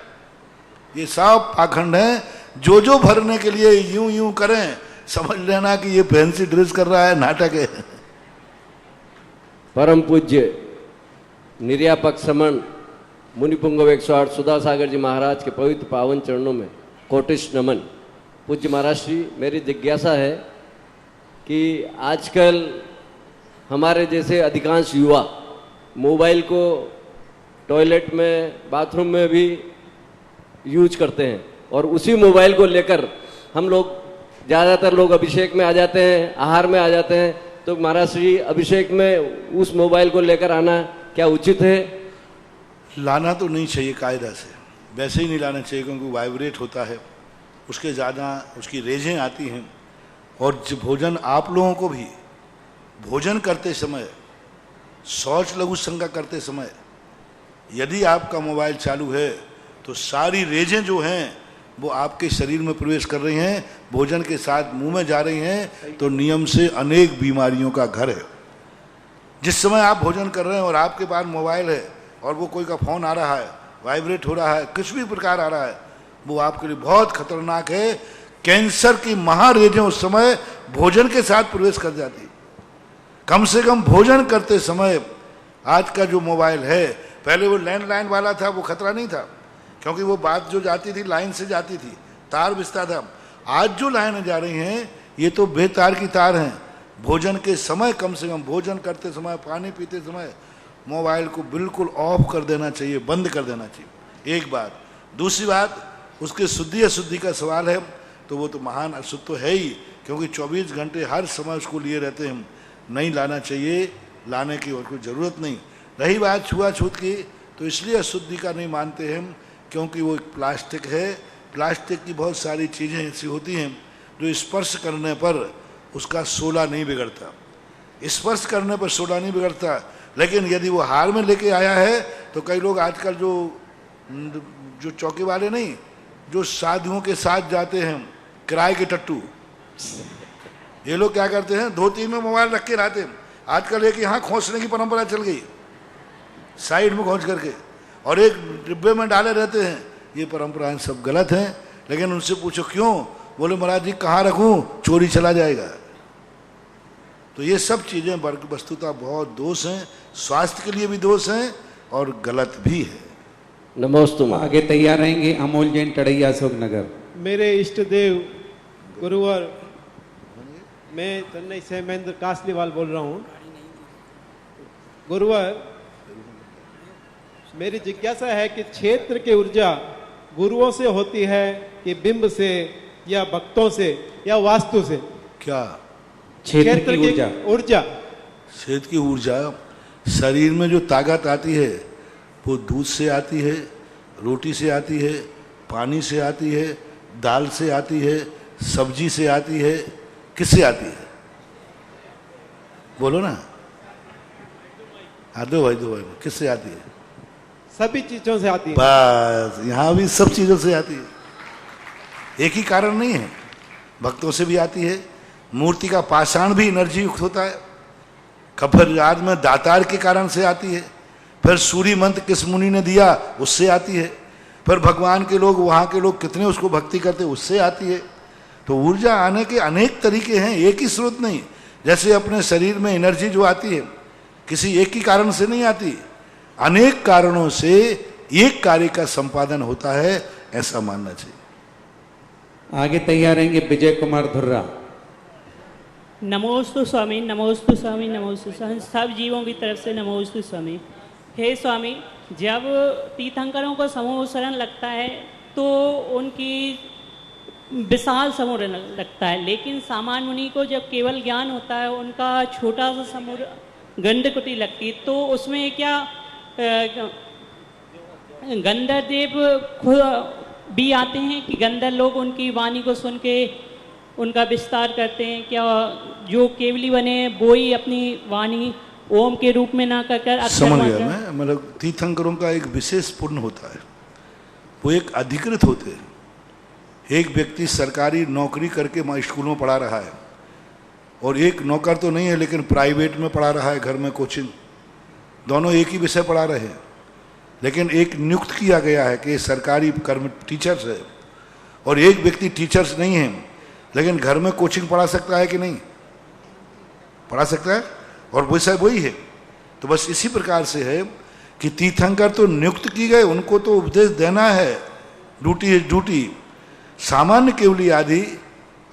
ये सब पाखंड है। जो भरने के लिए यूं यूं करें, समझ लेना कि ये फैंसी ड्रेस कर रहा है, नाटक है। परम पूज्य निर्यापक श्रमण मुनिपुंगव 108 सुधा सागर जी महाराज के पवित्र पावन चरणों में कोटिश नमन। पूज्य महाराज श्री, मेरी जिज्ञासा है कि आजकल हमारे जैसे अधिकांश युवा मोबाइल को टॉयलेट में, बाथरूम में भी यूज करते हैं और उसी मोबाइल को लेकर हम लोग, ज़्यादातर लोग अभिषेक में आ जाते हैं, आहार में आ जाते हैं। तो महाराज श्री, अभिषेक में उस मोबाइल को लेकर आना क्या उचित है? लाना तो नहीं चाहिए कायदा से, वैसे ही नहीं लाना चाहिए, क्योंकि वाइब्रेट होता है, उसके ज़्यादा उसकी रेजें आती हैं। और भोजन, आप लोगों को भी भोजन करते समय, शौच लघु शंका करते समय यदि आपका मोबाइल चालू है तो सारी रेजें जो हैं वो आपके शरीर में प्रवेश कर रही हैं, भोजन के साथ मुंह में जा रही हैं, तो नियम से अनेक बीमारियों का घर है। जिस समय आप भोजन कर रहे हैं और आपके पास मोबाइल है और वो कोई का फोन आ रहा है, वाइब्रेट हो रहा है, कुछ भी प्रकार आ रहा है, वो आपके लिए बहुत खतरनाक है। कैंसर की महारेजें उस समय भोजन के साथ प्रवेश कर जाती। कम से कम भोजन करते समय आज का जो मोबाइल है, पहले वो लैंडलाइन वाला था, वो खतरा नहीं था, क्योंकि वो बात जो जाती थी लाइन से जाती थी, तार बिछता था। आज जो लाइनें जा रही हैं ये तो बेतार की तार हैं। भोजन के समय, कम से कम भोजन करते समय, पानी पीते समय मोबाइल को बिल्कुल ऑफ कर देना चाहिए, बंद कर देना चाहिए, एक बात। दूसरी बात, उसके शुद्धि अशुद्धि का सवाल है, तो वो तो महान अशुद्ध तो है ही, क्योंकि 24 घंटे हर समय उसको लिए रहते हैं। नहीं लाना चाहिए, लाने की और कोई ज़रूरत नहीं। रही बात छुआछूत की, तो इसलिए अशुद्धि का नहीं मानते हैं क्योंकि वो एक प्लास्टिक है। प्लास्टिक की बहुत सारी चीज़ें ऐसी होती हैं जो स्पर्श करने पर उसका सोला नहीं बिगड़ता, स्पर्श करने पर सोला नहीं बिगड़ता। लेकिन यदि वो हार में लेके आया है, तो कई लोग आजकल जो चौकी वाले नहीं, जो साधुओं के साथ जाते हैं, किराए के टट्टू, ये लोग क्या करते हैं, धोती में मोबाइल रख के रहते हैं। आजकल एक यहाँ खोसने की परंपरा चल गई, साइड में खोज करके, और एक डिब्बे में डाले रहते हैं। ये परंपराएं सब गलत हैं। लेकिन उनसे पूछो क्यों, बोले महाराज जी कहाँ रखूं, चोरी चला जाएगा। तो ये सब चीज़ें वस्तुतः बहुत दोष हैं, स्वास्थ्य के लिए भी दोष हैं और गलत भी है। नमस्ते। आगे तैयार रहेंगे अमोल जैन, टड़ैया, अशोक नगर। मेरे इष्ट देव गुरुवर, मैं चेन्नई से महेंद्र कासलीवाल बोल रहा हूँ। गुरुवर, मेरी जिज्ञासा है कि क्षेत्र की ऊर्जा गुरुओं से होती है कि बिंब से, या भक्तों से, या वास्तु से? क्या क्षेत्र की ऊर्जा? क्षेत्र की ऊर्जा, शरीर में जो ताकत आती है वो दूध से आती है, रोटी से आती है, पानी से आती है, दाल से आती है, सब्जी से आती है। किससे आती है बोलो ना? हाँ, दो भाई किससे आती है? सभी चीजों से आती है। बस, यहाँ भी सब चीजों से आती है, एक ही कारण नहीं है। भक्तों से भी आती है, मूर्ति का पाषाण भी एनर्जी युक्त होता है, खबर याद में दातार के कारण से आती है, फिर सूर्य मंत्र किस मुनि ने दिया उससे आती है, फिर भगवान के लोग, वहाँ के लोग कितने उसको भक्ति करते उससे आती है। तो ऊर्जा आने के अनेक तरीके हैं, एक ही स्रोत नहीं। जैसे अपने शरीर में एनर्जी जो आती है किसी एक ही कारण से नहीं आती, अनेक कारणों से एक कार्य का संपादन होता है, ऐसा मानना चाहिए। आगे तैयार रहेंगे विजय कुमार धुर्रा। नमोस्तु स्वामी, नमोस्तु स्वामी, नमोस्तु स्वामी, सब जीवों की तरफ से नमोस्तु स्वामी। हे स्वामी, जब तीर्थंकरों को समूह शरण लगता है तो उनकी विशाल समूह लगता है, लेकिन सामान्य मुनि को जब केवल ज्ञान होता है उनका छोटा सा समूह गंधकुटी लगती है। तो उसमें क्या गंधर्व देव खुद भी आते हैं कि गंधर्व लोग उनकी वाणी को सुन के उनका विस्तार करते हैं? क्या जो केवली बने वो ही अपनी वाणी ओम के रूप में ना कर? समझ गया मैं, मतलब तीर्थंकरों का एक विशेष पुण्य होता है, वो एक अधिकृत होते हैं। एक व्यक्ति सरकारी नौकरी करके स्कूल में पढ़ा रहा है, और एक नौकर तो नहीं है लेकिन प्राइवेट में पढ़ा रहा है, घर में कोचिंग, दोनों एक ही विषय पढ़ा रहे हैं। लेकिन एक नियुक्त किया गया है कि सरकारी कर्म टीचर्स है, और एक व्यक्ति टीचर्स नहीं है लेकिन घर में कोचिंग पढ़ा सकता है कि नहीं? पढ़ा सकता है, और वैसा वही है। तो बस इसी प्रकार से है कि तीर्थंकर तो नियुक्त की गए, उनको तो उपदेश देना है, ड्यूटी है ड्यूटी। सामान्य केवली आदि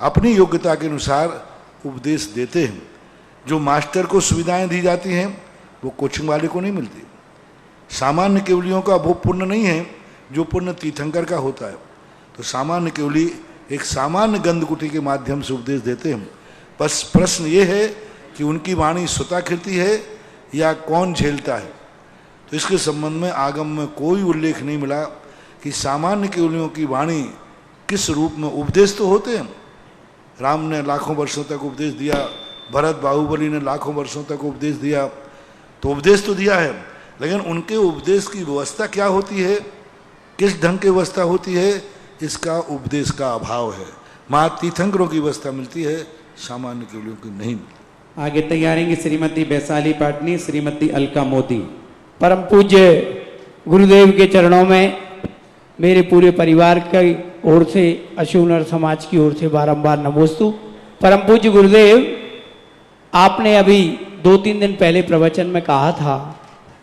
अपनी योग्यता के अनुसार उपदेश देते हैं। जो मास्टर को सुविधाएं दी जाती हैं वो कोचिंग वाले को नहीं मिलती। सामान्य केवलियों का वो पुण्य नहीं है जो पुण्य तीर्थंकर का होता है। तो सामान्य केवली एक सामान्य गंधकुटी के माध्यम से उपदेश देते हैं। बस प्रश्न ये है कि उनकी वाणी स्वताकृति है या कौन झेलता है। तो इसके संबंध में आगम में कोई उल्लेख नहीं मिला कि सामान्य केवलियों की वाणी किस रूप में। उपदेश तो होते हैं, राम ने लाखों वर्षों तक उपदेश दिया, भरत बाहुबली ने लाखों वर्षों तक उपदेश दिया, तो उपदेश तो दिया है, लेकिन उनके उपदेश की व्यवस्था क्या होती है, किस ढंग की व्यवस्था होती है, इसका उपदेश का अभाव है। मां तीर्थंकरों की व्यवस्था मिलती है, सामान्य केवलियों की नहीं मिलती। आगे तैयारेंगे श्रीमती वैशाली पाटनी, श्रीमती अलका मोदी। परम पूज्य गुरुदेव के चरणों में मेरे पूरे परिवार की ओर से, अशूनर समाज की ओर से बारंबार नमोस्तु। परम पूज्य गुरुदेव, आपने अभी 2-3 दिन पहले प्रवचन में कहा था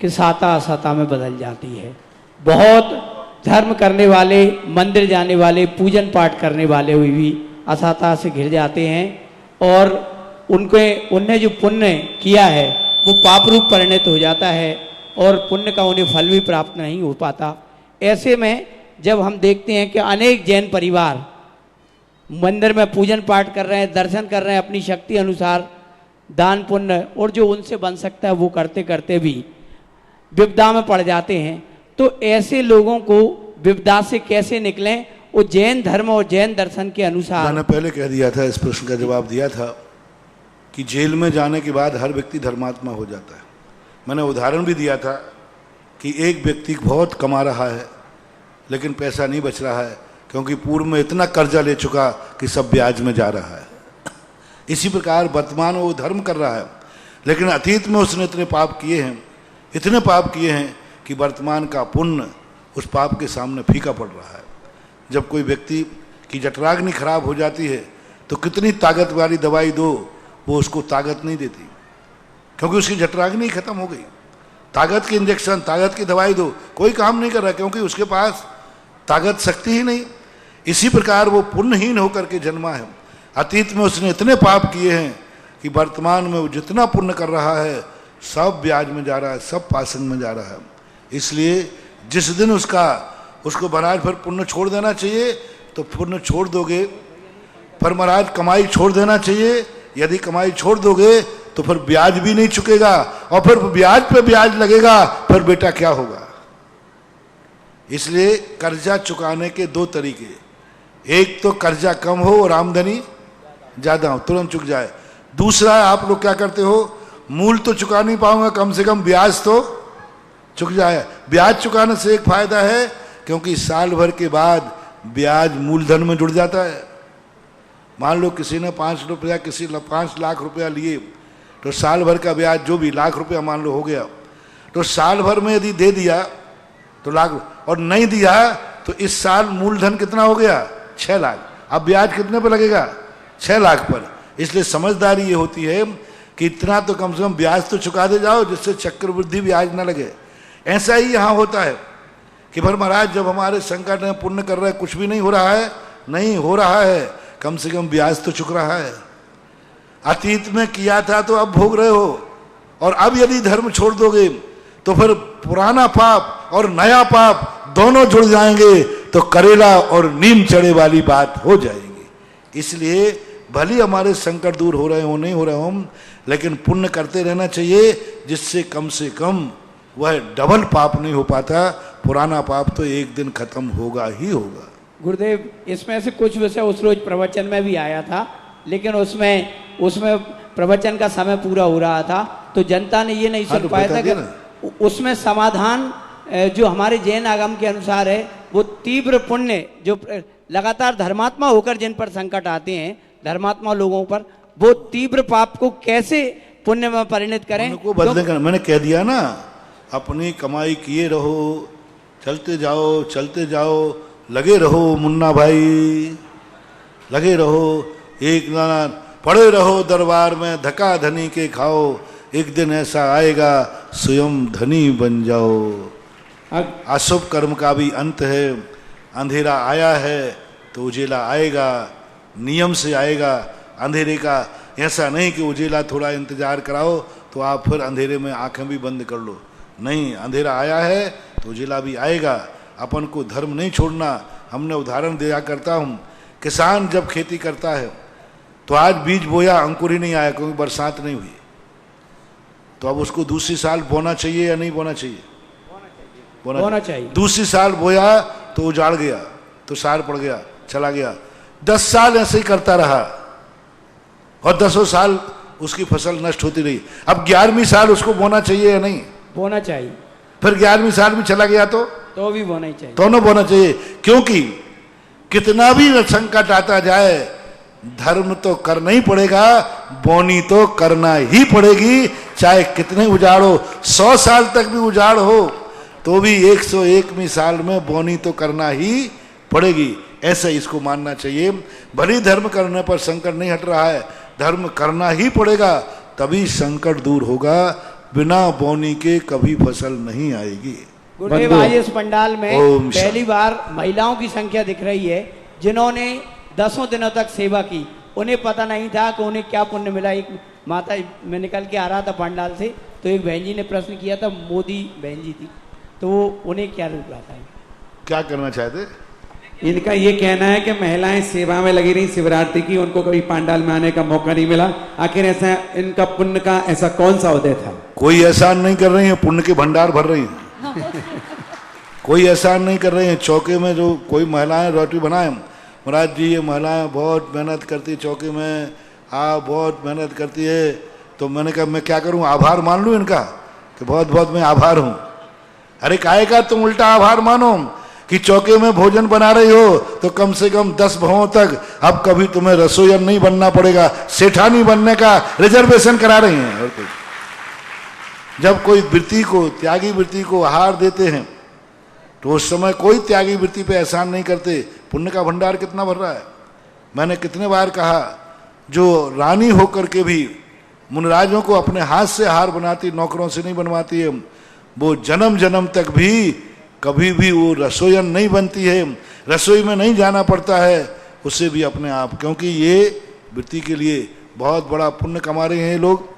कि साता असता में बदल जाती है। बहुत धर्म करने वाले, मंदिर जाने वाले, पूजन पाठ करने वाले हुए भी असाता से घिर जाते हैं, और उनने जो पुण्य किया है वो पाप रूप परिणत हो जाता है, और पुण्य का उन्हें फल भी प्राप्त नहीं हो पाता। ऐसे में जब हम देखते हैं कि अनेक जैन परिवार मंदिर में पूजन पाठ कर रहे हैं, दर्शन कर रहे हैं, अपनी शक्ति अनुसार दान पुण्य और जो उनसे बन सकता है वो करते करते भी विपदा में पड़ जाते हैं, तो ऐसे लोगों को विपदा से कैसे निकलें? वो जैन धर्म और जैन दर्शन के अनुसार। मैंने पहले कह दिया था, इस प्रश्न का जवाब दिया था कि जेल में जाने के बाद हर व्यक्ति धर्मात्मा हो जाता है। मैंने उदाहरण भी दिया था कि एक व्यक्ति बहुत कमा रहा है लेकिन पैसा नहीं बच रहा है क्योंकि पूर्व में इतना कर्जा ले चुका कि सब ब्याज में जा रहा है। इसी प्रकार वर्तमान वो धर्म कर रहा है लेकिन अतीत में उसने इतने पाप किए हैं, इतने पाप किए हैं कि वर्तमान का पुण्य उस पाप के सामने फीका पड़ रहा है। जब कोई व्यक्ति की जठराग्नि खराब हो जाती है तो कितनी ताकत वाली दवाई दो, वो उसको ताकत नहीं देती क्योंकि उसकी जठराग्नि खत्म हो गई। ताकत के इंजेक्शन, ताकत की दवाई दो, कोई काम नहीं कर रहा क्योंकि उसके पास ताकत शक्ति ही नहीं। इसी प्रकार वो पुण्यहीन होकर के जन्मा है। अतीत में उसने इतने पाप किए हैं कि वर्तमान में वो जितना पुण्य कर रहा है सब ब्याज में जा रहा है, सब पासन में जा रहा है। इसलिए जिस दिन उसको महाराज फिर पुण्य छोड़ देना चाहिए तो पुण्य छोड़ दोगे, पर महाराज कमाई छोड़ देना चाहिए। यदि कमाई छोड़ दोगे तो फिर ब्याज भी नहीं चुकेगा और फिर ब्याज पे ब्याज लगेगा, फिर बेटा क्या होगा। इसलिए कर्जा चुकाने के 2 तरीके, एक तो कर्जा कम हो और आमदनी ज्यादा हो, तुरंत चुक जाए। दूसरा आप लोग क्या करते हो, मूल तो चुका नहीं पाऊंगा, कम से कम ब्याज तो चुक जाए। ब्याज चुकाने से एक फायदा है क्योंकि साल भर के बाद ब्याज मूलधन में जुड़ जाता है। मान लो किसी ने 5 रुपया, किसी 5 लाख रुपया लिए तो साल भर का ब्याज जो भी लाख रुपया मान लो हो गया, तो साल भर में यदि दे दिया तो लाख, और नहीं दिया तो इस साल मूलधन कितना हो गया 6 लाख। अब ब्याज कितने पर लगेगा 6 लाख पर। इसलिए समझदारी ये होती है कि इतना तो कम से कम ब्याज तो चुका दे जाओ जिससे चक्रवृद्धि ब्याज ना लगे। ऐसा ही यहाँ होता है कि भर महाराज जब हमारे संकट में पुण्य कर रहे हैं कुछ भी नहीं हो रहा है, नहीं हो रहा है, कम से कम ब्याज तो चुक रहा है। अतीत में किया था तो अब भोग रहे हो, और अब यदि धर्म छोड़ दोगे तो फिर पुराना पाप और नया पाप दोनों जुड़ जाएंगे तो करेला और नीम चढ़े वाली बात हो जाएगी। इसलिए भले हमारे संकट दूर हो रहे हो, नहीं हो रहे हो, लेकिन पुण्य करते रहना चाहिए जिससे कम से कम वह डबल पाप नहीं हो पाता। पुराना पाप तो एक दिन खत्म होगा ही होगा। गुरुदेव, इसमें से कुछ विषय उस रोज प्रवचन में भी आया था, लेकिन उसमें प्रवचन का समय पूरा हो रहा था तो जनता ने ये नहीं सुन पाया था कि उसमें समाधान जो हमारे जैन आगम के अनुसार है वो तीव्र पुण्य, जो लगातार धर्मात्मा होकर जिन पर संकट आते हैं, धर्मात्मा लोगों पर, वो तीव्र पाप को कैसे पुण्य में परिणत करें, उनको बदले करना। मैंने कह दिया ना, अपनी कमाई किए रहो, चलते जाओ, लगे रहो मुन्ना भाई, लगे रहो। एक ना पड़े रहो दरबार में, धक्का धनी के खाओ, एक दिन ऐसा आएगा स्वयं धनी बन जाओ। अशुभ कर्म का भी अंत है, अंधेरा आया है तो उजेला आएगा, नियम से आएगा अंधेरे का। ऐसा नहीं कि उजेला थोड़ा इंतजार कराओ तो आप फिर अंधेरे में आंखें भी बंद कर लो, नहीं, अंधेरा आया है तो उजेला भी आएगा। अपन को धर्म नहीं छोड़ना। हमने उदाहरण दिया करता हूँ, किसान जब खेती करता है तो आज बीज बोया, अंकुर ही नहीं आया क्योंकि बरसात नहीं हुई, तो अब उसको दूसरी साल बोना चाहिए या नहीं बोना चाहिए? बोना चाहिए। दूसरी साल बोया तो उजाड़ गया, तो सार पड़ गया, चला गया। 10 साल ऐसे ही करता रहा और 10 साल उसकी फसल नष्ट होती रही। अब 11वीं साल उसको बोना चाहिए या नहीं? बोना चाहिए। फिर 11वीं साल भी चला गया तो भी बोना ही चाहिए, दोनों बोना चाहिए। क्योंकि कितना भी संकट आता जाए, धर्म तो करना ही पड़ेगा, बोनी तो करना ही पड़ेगी, चाहे कितने उजाड़ो, 100 साल तक भी उजाड़ हो तो भी 101वीं साल में बोनी तो करना ही पड़ेगी। ऐसे इसको मानना चाहिए। भले धर्म करने पर संकट नहीं हट रहा है, धर्म करना ही पड़ेगा, तभी संकट दूर होगा। बिना बोनी के कभी फसल नहीं आएगी। गुरुदेव, आज इस पंडाल में पहली बार महिलाओं की संख्या दिख रही है जिन्होंने 10 दिनों तक सेवा की। उन्हें पता नहीं था कि उन्हें क्या पुण्य मिला। एक माता, मैं निकल के आ रहा था पंडाल से तो एक बहन जी ने प्रश्न किया था, मोदी बहन जी थी, तो उन्हें क्या रिप्लाई था? क्या करना चाहते? इनका ये कहना है कि महिलाएं सेवा में लगी रही शिवरात्रि की, उनको कभी पंडाल में आने का मौका नहीं मिला। आखिर ऐसा इनका पुण्य का ऐसा कौन सा उदय था? कोई एहसान नहीं कर रही है, पुण्य के भंडार भर रही है। कोई एहसान नहीं कर रहे हैं। चौके में जो कोई महिलाएं रोटी बनाए, महाराज जी ये महिलाएं बहुत मेहनत करती चौके में, बहुत मेहनत करती है, तो मैंने कहा मैं क्या करूं, आभार मान लूं इनका कि बहुत बहुत मैं आभार हूं। अरे काहे का तुम उल्टा आभार मानो कि चौके में भोजन बना रही हो तो कम से कम 10 भावों तक अब कभी तुम्हें रसोईयन नहीं बनना पड़ेगा, सेठानी बनने का रिजर्वेशन करा रही हैं। और कुछ जब कोई वृत्ति को, त्यागी वृत्ति को आहार देते हैं तो उस समय कोई त्यागी वृत्ति पे एहसान नहीं करते। पुण्य का भंडार कितना भर रहा है। मैंने कितने बार कहा, जो रानी होकर के भी मुनराजों को अपने हाथ से आहार बनाती, नौकरों से नहीं बनवाती है, वो जन्म जन्म तक भी कभी भी वो रसोईयन नहीं बनती है, रसोई में नहीं जाना पड़ता है उसे भी अपने आप, क्योंकि ये वृत्ति के लिए बहुत बड़ा पुण्य कमा रहे हैं लोग।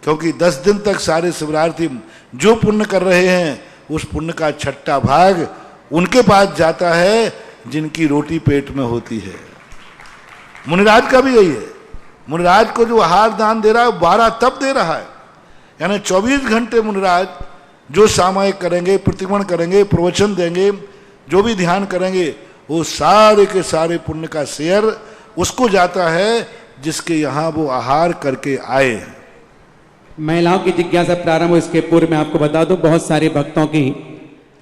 क्योंकि 10 दिन तक सारे शिवरार्थी जो पुण्य कर रहे हैं उस पुण्य का 6ठा भाग उनके पास जाता है जिनकी रोटी पेट में होती है। मुनिराज का भी यही है। मुनिराज को जो आहार दान दे रहा है 12 तब दे रहा है, यानी 24 घंटे मुनिराज जो सामायिक करेंगे, प्रतिक्रमण करेंगे, प्रवचन देंगे, जो भी ध्यान करेंगे, वो सारे के सारे पुण्य का शेयर उसको जाता है जिसके यहाँ वो आहार करके आए हैं। महिलाओं की जिज्ञासा प्रारंभ हो इसके पूर्व में आपको बता दूं, बहुत सारे भक्तों की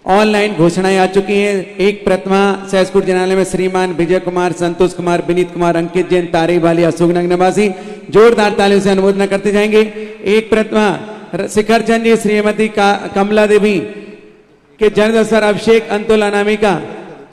ऑनलाइन घोषणाएं आ चुकी हैं। एक प्रतिमा सहसपुर जिनालय में श्रीमान विजय कुमार, संतोष कुमार, विनीत कुमार, अंकित जैन, तारी वाली, अशोकनगर निवासी, जोरदार तालियों से अनुमोदन करते जाएंगे। एक प्रतिमा शिखर चंद जी, श्रीमती कमला देवी के जन्मदिवस पर अभिषेक अंतोल अनामिका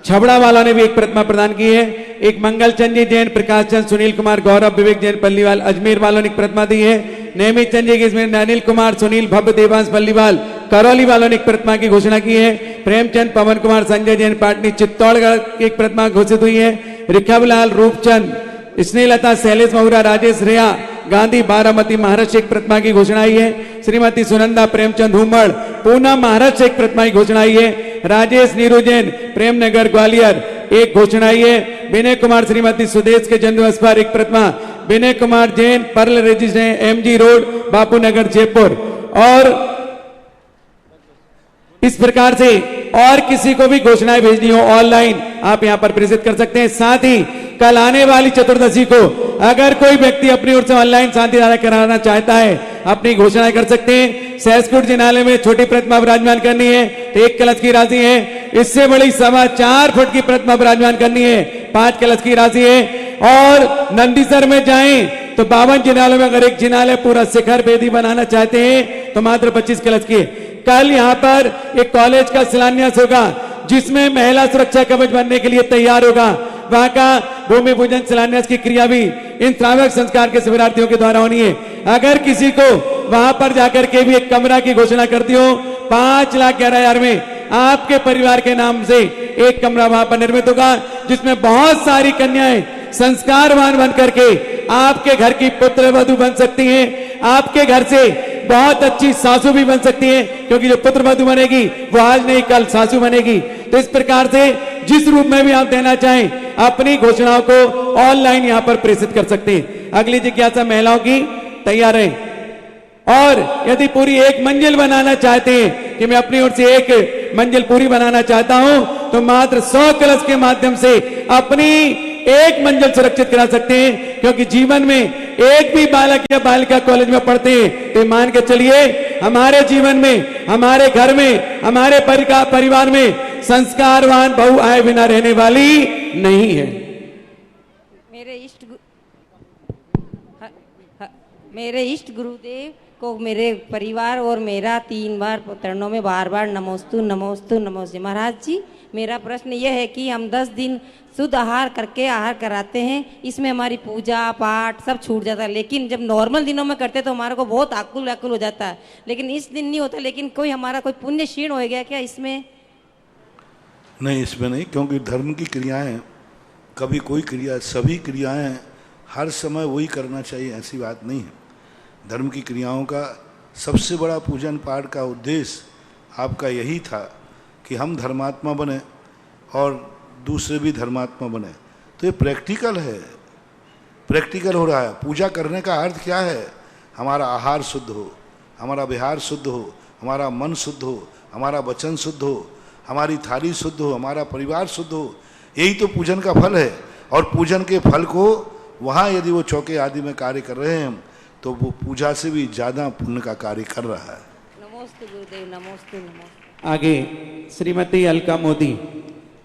छबड़ा वालों ने भी एक प्रतिमा प्रदान की है। एक मंगल चंद जी जैन, प्रकाश चंद, सुनील कुमार, गौरव, विवेक जैन पल्लीवाल अजमेर वालों ने एक प्रतिमा दी है। नेमित चंद जी इसमें अनिल कुमार, सुनील, भव्य, देवांश पल्लीवाल करौली वालों ने एक प्रतिमा की घोषणा की है। प्रेमचंद, पवन कुमार, संजय जैन पाटनी चित्तौड़गढ़ की एक प्रतिमा घोषित हुई है। ऋखबलाल, रूपचंद, स्नेहलता, शैलेश महुरा, राजेश, रेया गांधी, बारामती महाराष्ट्र एक प्रतिमा की घोषणा आई है। श्रीमती सुनंदा प्रेमचंद हुमड़, पूना महाराष्ट्र एक प्रतिमा की घोषणा आई है। राजेश नीरू जैन, प्रेमनगर ग्वालियर एक घोषणा आई है। विनय कुमार, श्रीमती सुदेश के जन्मदिवस पर एक प्रतिमा। Vinay Kumar Jain, Pearl Resident, MG Road, Bapu Nagar, Jaipur. और इस प्रकार से और किसी को भी घोषणाएं भेजनी हो ऑनलाइन आप यहां पर प्रेषित कर सकते हैं। साथ ही कल आने वाली चतुर्दशी को अगर कोई व्यक्ति अपनी ओर से ऑनलाइन शांति धारा कराना चाहता है अपनी घोषणाएं कर सकते हैं। सहसपुर जिनालय में छोटी प्रतिमा विराजमान करनी है तो 1 कलश की राशि है। इससे बड़ी 4.25 फुट की प्रतिमा विराजमान करनी है, 5 कलश की राशि है। और नंदीसर में जाएं तो 52 जिनालयों में अगर एक जिनालय पूरा शिखर वेदी बनाना चाहते हैं तो मात्र 25 कलश की है। कल यहाँ पर एक कॉलेज का शिलान्यास होगा जिसमें महिला सुरक्षा कवच बनने के लिए तैयार होगा। वहां का भूमि पूजन शिलान्यास की क्रिया भी इन श्रावक संस्कार के शिविरार्थियों के द्वारा होनी है। अगर किसी को वहां पर जाकर के भी एक कमरा की घोषणा करती हो 5,11,000 में आपके परिवार के नाम से एक कमरा वहां पर निर्मित होगा, जिसमें बहुत सारी कन्याएं संस्कारवान बन करके आपके घर की पुत्र वधु बन सकती हैं। आपके घर से बहुत अच्छी सासू भी बन सकती है, क्योंकि जो पुत्र वधु बनेगी वो आज नहीं कल सासू बनेगी। तो इस प्रकार से जिस रूप में भी आप देना चाहें अपनी घोषणाओं को ऑनलाइन यहाँ पर प्रेषित कर सकते हैं। अगली जिज्ञासा महिलाओं की तैयार है। और यदि पूरी एक मंजिल बनाना चाहते हैं कि मैं अपनी ओर से एक मंजिल पूरी बनाना चाहता हूं, तो मात्र 100 कलश के माध्यम से अपनी एक मंजिल सुरक्षित करा सकते हैं। क्योंकि जीवन में एक भी बालक या बालिका कॉलेज में पढ़ते हैं तो मान के चलिए हमारे जीवन में, हमारे घर में, हमारे परिवार में संस्कारवान बहू आए बिना रहने वाली नहीं है। मेरे इष्ट गुरुदेव को मेरे परिवार और मेरा 3 बार चरणों में बार बार नमोस्तु नमोस्तु नमोस्तु। महाराज जी, मेरा प्रश्न यह है कि हम 10 दिन शुद्ध आहार करके आहार कराते हैं, इसमें हमारी पूजा पाठ सब छूट जाता है, लेकिन जब नॉर्मल दिनों में करते तो हमारे को बहुत आकुल हो जाता है, लेकिन इस दिन नहीं होता। लेकिन कोई हमारा कोई पुण्य क्षीण हो गया क्या इसमें? नहीं, इसमें नहीं, क्योंकि धर्म की क्रियाएं कभी कोई क्रिया, सभी क्रियाएं हर समय वही करना चाहिए ऐसी बात नहीं है। धर्म की क्रियाओं का सबसे बड़ा पूजन पाठ का उद्देश्य आपका यही था कि हम धर्मात्मा बने और दूसरे भी धर्मात्मा बने। तो ये प्रैक्टिकल है, प्रैक्टिकल हो रहा है। पूजा करने का अर्थ क्या है? हमारा आहार शुद्ध हो, हमारा विहार शुद्ध हो, हमारा मन शुद्ध हो, हमारा वचन शुद्ध हो, हमारी थाली शुद्ध हो, हमारा परिवार शुद्ध हो। यही तो पूजन का फल है। और पूजन के फल को वहाँ यदि वो चौके आदि में कार्य कर रहे हैं तो वो पूजा से भी ज़्यादा पुण्य का कार्य कर रहा है। नमोस्तु गुरुदेव, नमोस्तु नमोस्तु। आगे श्रीमती अलका मोदी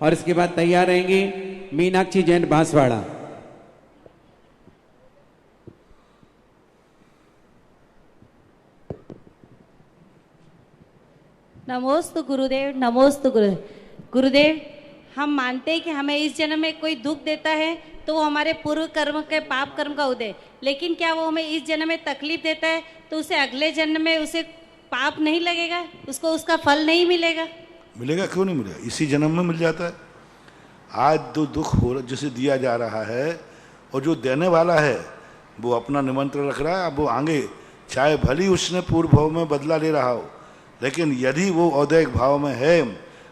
और इसके बाद तैयार रहेंगी मीनाक्षी जैन बांसवाड़ा। नमोस्तु गुरुदेव, नमोस्तु गुरुदेव। हम मानते हैं कि हमें इस जन्म में कोई दुख देता है तो वो हमारे पूर्व कर्म के पाप कर्म का उदय, लेकिन क्या वो हमें इस जन्म में तकलीफ देता है तो उसे अगले जन्म में उसे पाप नहीं लगेगा, उसको उसका फल नहीं मिलेगा? मिलेगा, क्यों नहीं मिलेगा, इसी जन्म में मिल जाता है। आज जो दुख हो रहा, जिसे दिया जा रहा है और जो देने वाला है वो अपना निमंत्रण रख रहा है। अब वो आगे चाहे भली उसने पूर्व भाव में बदला ले रहा हो, लेकिन यदि वो औदैहिक भाव में है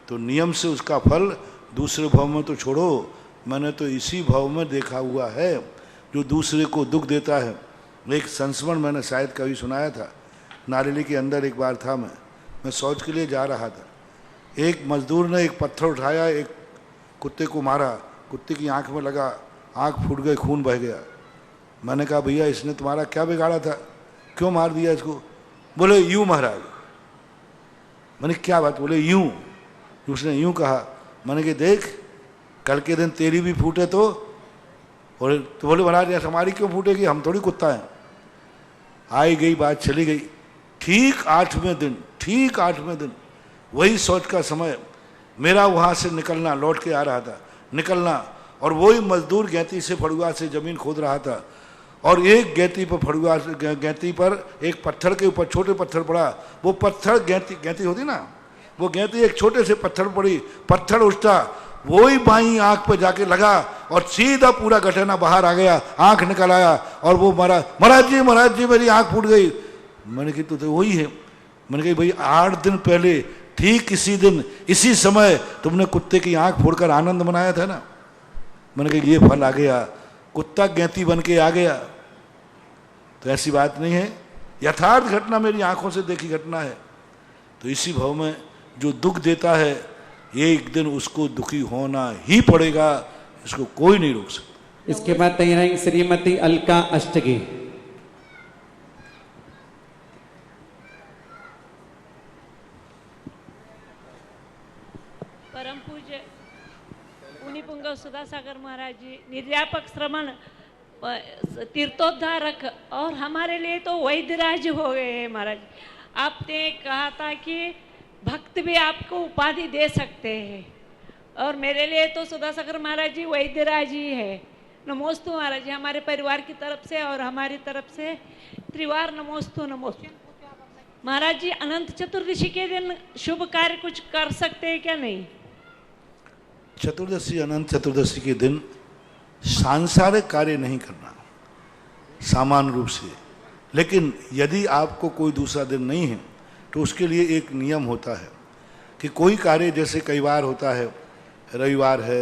तो नियम से उसका फल दूसरे भाव में तो छोड़ो, मैंने तो इसी भाव में देखा हुआ है जो दूसरे को दुख देता है। एक संस्मरण मैंने शायद कभी सुनाया था। नारेली के अंदर एक बार था, मैं शौच के लिए जा रहा था। एक मजदूर ने एक पत्थर उठाया, एक कुत्ते को मारा, कुत्ते की आंख में लगा, आंख फूट गई, खून बह गया। मैंने कहा भैया इसने तुम्हारा क्या बिगाड़ा था, क्यों मार दिया इसको? बोले यूं महाराज। मैंने क्या बात? बोले यूं। उसने यूं कहा। मैंने कहा देख कल के दिन तेरी भी फूटे तो बोले महाराज ऐसा हमारी क्यों फूटेगी, हम थोड़ी कुत्ता हैं। आई गई बात चली गई। ठीक 8वें दिन वही शौच का समय, मेरा वहाँ से निकलना, लौट के आ रहा था, निकलना, और वही मजदूर गैंती से फड़ुआ से जमीन खोद रहा था और एक गैंती पर फड़ुआ गैंती पर एक पत्थर के ऊपर छोटे पत्थर पड़ा। वो पत्थर गैंती होती ना, वो गैंती एक छोटे से पत्थर पड़ी, पत्थर उठा, वही बाई आंख पे जाके लगा और सीधा पूरा गठना बाहर आ गया, आंख निकल आया और वो महाराज जी मेरी आंख फूट गई। मैंने कहा तो वही है। मैंने कहा भाई 8 दिन पहले ठीक इसी दिन इसी समय तुमने कुत्ते की आंख फोड़कर आनंद मनाया था ना। मैंने कहा ये फल आ गया, कुत्ता गैंती बन के आ गया। तो ऐसी बात नहीं है, यथार्थ घटना मेरी आंखों से देखी घटना है। तो इसी भाव में जो दुख देता है एक दिन उसको दुखी होना ही पड़ेगा, इसको कोई नहीं रोक सकता। इसके बाद तैयार श्रीमती अलका अष्टगी। परम पूज्य मुनि पुंगव सुधा सागर महाराज जी, निर्यापक श्रमण तीर्थोद्धारक और हमारे लिए तो वैद्यराज हो गए हैं महाराज। आपने कहा था कि भक्त भी आपको उपाधि दे सकते हैं, और मेरे लिए तो सुधासागर महाराज जी वैद्यराज जी है। नमोस्तु महाराज जी, हमारे परिवार की तरफ से और हमारी तरफ से त्रिवार नमोस्तु नमोस्तु। महाराज जी, अनंत चतुर्दशी के दिन शुभ कार्य कुछ कर सकते हैं क्या? नहीं। चतुर्दशी, अनंत चतुर्दशी के दिन सांसारिक कार्य नहीं करना सामान्य रूप से, लेकिन यदि आपको कोई दूसरा दिन नहीं है तो उसके लिए एक नियम होता है कि कोई कार्य, जैसे कई बार होता है रविवार है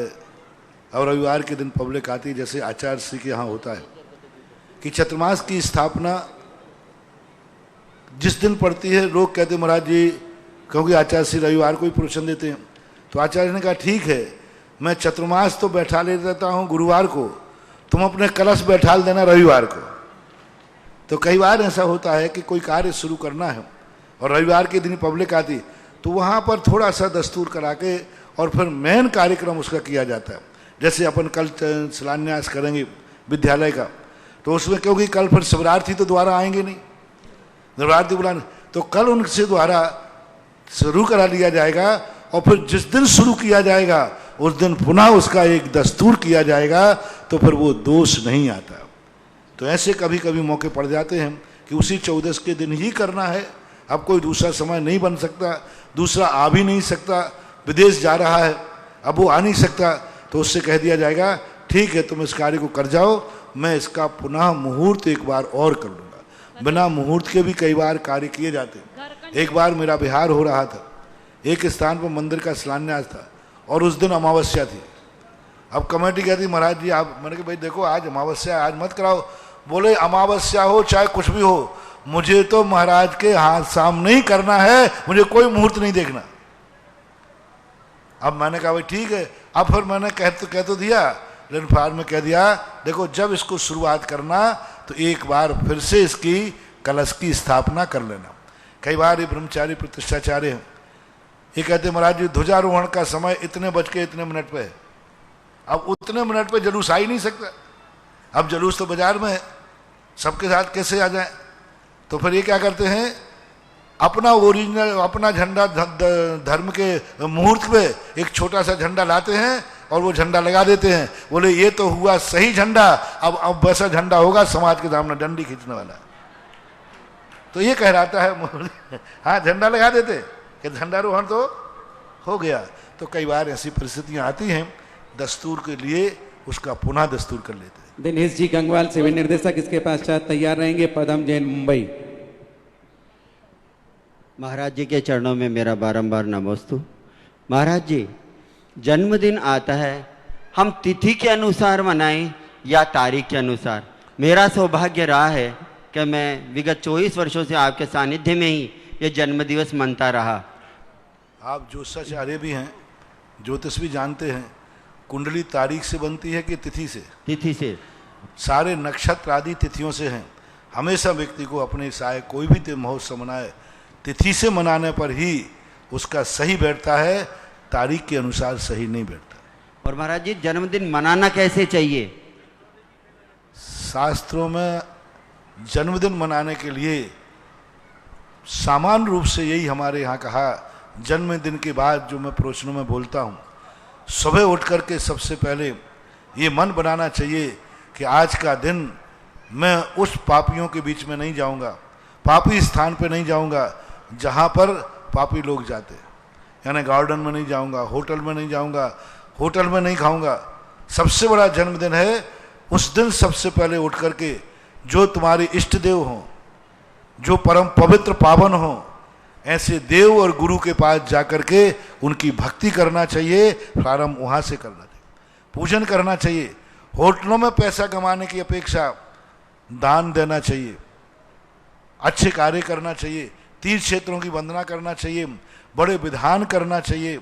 और रविवार के दिन पब्लिक आती है, जैसे आचार्य श्री के यहाँ होता है कि चतुर्मास की स्थापना जिस दिन पड़ती है, लोग कहते हैं महाराज जी क्योंकि आचार्य श्री रविवार को ही प्रवचन देते हैं, तो आचार्य ने कहा ठीक है, मैं चतुर्मास तो बैठा ले देता हूँ गुरुवार को, तुम अपने कलश बैठा देना रविवार को। तो कई बार ऐसा होता है कि कोई कार्य शुरू करना है और रविवार के दिन पब्लिक आती, तो वहाँ पर थोड़ा सा दस्तूर करा के और फिर मेन कार्यक्रम उसका किया जाता है। जैसे अपन कल शिलान्यास करेंगे विद्यालय का, तो उसमें क्योंकि कल फिर शिवरार्थी तो दोबारा आएंगे नहीं, शिवरार्थी बुलाने, तो कल उनसे द्वारा शुरू करा लिया जाएगा और फिर जिस दिन शुरू किया जाएगा उस दिन पुनः उसका एक दस्तूर किया जाएगा, तो फिर वो दोष नहीं आता। तो ऐसे कभी कभी मौके पड़ जाते हैं कि उसी 14 के दिन ही करना है, अब कोई दूसरा समय नहीं बन सकता, दूसरा आ भी नहीं सकता, विदेश जा रहा है अब वो आ नहीं सकता, तो उससे कह दिया जाएगा ठीक है तुम इस कार्य को कर जाओ, मैं इसका पुनः मुहूर्त एक बार और कर लूँगा। बिना मुहूर्त के भी कई बार कार्य किए जाते। एक बार मेरा बिहार हो रहा था, एक स्थान पर मंदिर का शिलान्यास था और उस दिन अमावस्या थी। अब कमेटी कहती महाराज जी आप, मैंने कहा भाई देखो आज अमावस्या, आज मत कराओ। बोले अमावस्या हो चाहे कुछ भी हो, मुझे तो महाराज के हाथ सामने ही करना है, मुझे कोई मुहूर्त नहीं देखना। अब मैंने कहा भाई ठीक है। अब फिर मैंने कह तो दिया, लेकिन फार में कह दिया देखो जब इसको शुरुआत करना तो एक बार फिर से इसकी कलश की स्थापना कर लेना। कई बार ये ब्रह्मचारी प्रतिष्ठाचार्य हैं, ये कहते महाराज जी ध्वजारोहण का समय इतने बज के इतने मिनट पे है। अब उतने मिनट पे जलूस आ ही नहीं सकता, अब जलूस तो बाजार में है, सबके साथ कैसे आ जाए। तो फिर ये क्या करते हैं, अपना ओरिजिनल अपना झंडा धर्म के मुहूर्त पे एक छोटा सा झंडा लाते हैं और वो झंडा लगा देते हैं। बोले ये तो हुआ सही झंडा, अब वैसा झंडा होगा समाज के सामने डंडी खींचने वाला। तो ये कह रहा है हाँ झंडा लगा देते कि झंडारोहण तो हो गया। तो कई बार ऐसी परिस्थितियां आती हैं, दस्तूर के लिए उसका पुनः दस्तूर कर लेते हैं। दिनेश जी गंगवाल सेवा निर्देशक इसके पश्चात तैयार रहेंगे पदम जैन मुंबई। महाराज जी के चरणों में मेरा बारंबार नमोस्तु। महाराज जी जन्मदिन आता है, हम तिथि के अनुसार मनाएं या तारीख के अनुसार? मेरा सौभाग्य रहा है कि मैं विगत 24 वर्षों से आपके सानिध्य में ही ये जन्मदिवस मनता रहा। आप ज्योतिषाचार्य भी हैं, ज्योतिष भी जानते हैं, कुंडली तारीख से बनती है कि तिथि से? तिथि से। सारे नक्षत्र आदि तिथियों से हैं। हमेशा व्यक्ति को अपने साय कोई भी महोत्सव मनाए तिथि से मनाने पर ही उसका सही बैठता है, तारीख के अनुसार सही नहीं बैठता। और महाराज जी जन्मदिन मनाना कैसे चाहिए? शास्त्रों में जन्मदिन मनाने के लिए सामान्य रूप से यही हमारे यहाँ कहा, जन्मदिन के बाद जो मैं प्रवचनों में बोलता हूँ, सुबह उठ करके सबसे पहले ये मन बनाना चाहिए कि आज का दिन मैं उस पापियों के बीच में नहीं जाऊँगा, पापी स्थान पे नहीं जाऊँगा जहाँ पर पापी लोग जाते, यानी गार्डन में नहीं जाऊँगा, होटल में नहीं जाऊँगा, होटल में नहीं खाऊँगा। सबसे बड़ा जन्मदिन है, उस दिन सबसे पहले उठ करके जो तुम्हारे इष्ट देव हों, जो परम पवित्र पावन हों, ऐसे देव और गुरु के पास जाकर के उनकी भक्ति करना चाहिए। प्रारंभ वहाँ से करना चाहिए, पूजन करना चाहिए। होटलों में पैसा कमाने की अपेक्षा दान देना चाहिए, अच्छे कार्य करना चाहिए, तीर्थ क्षेत्रों की वंदना करना चाहिए, बड़े विधान करना चाहिए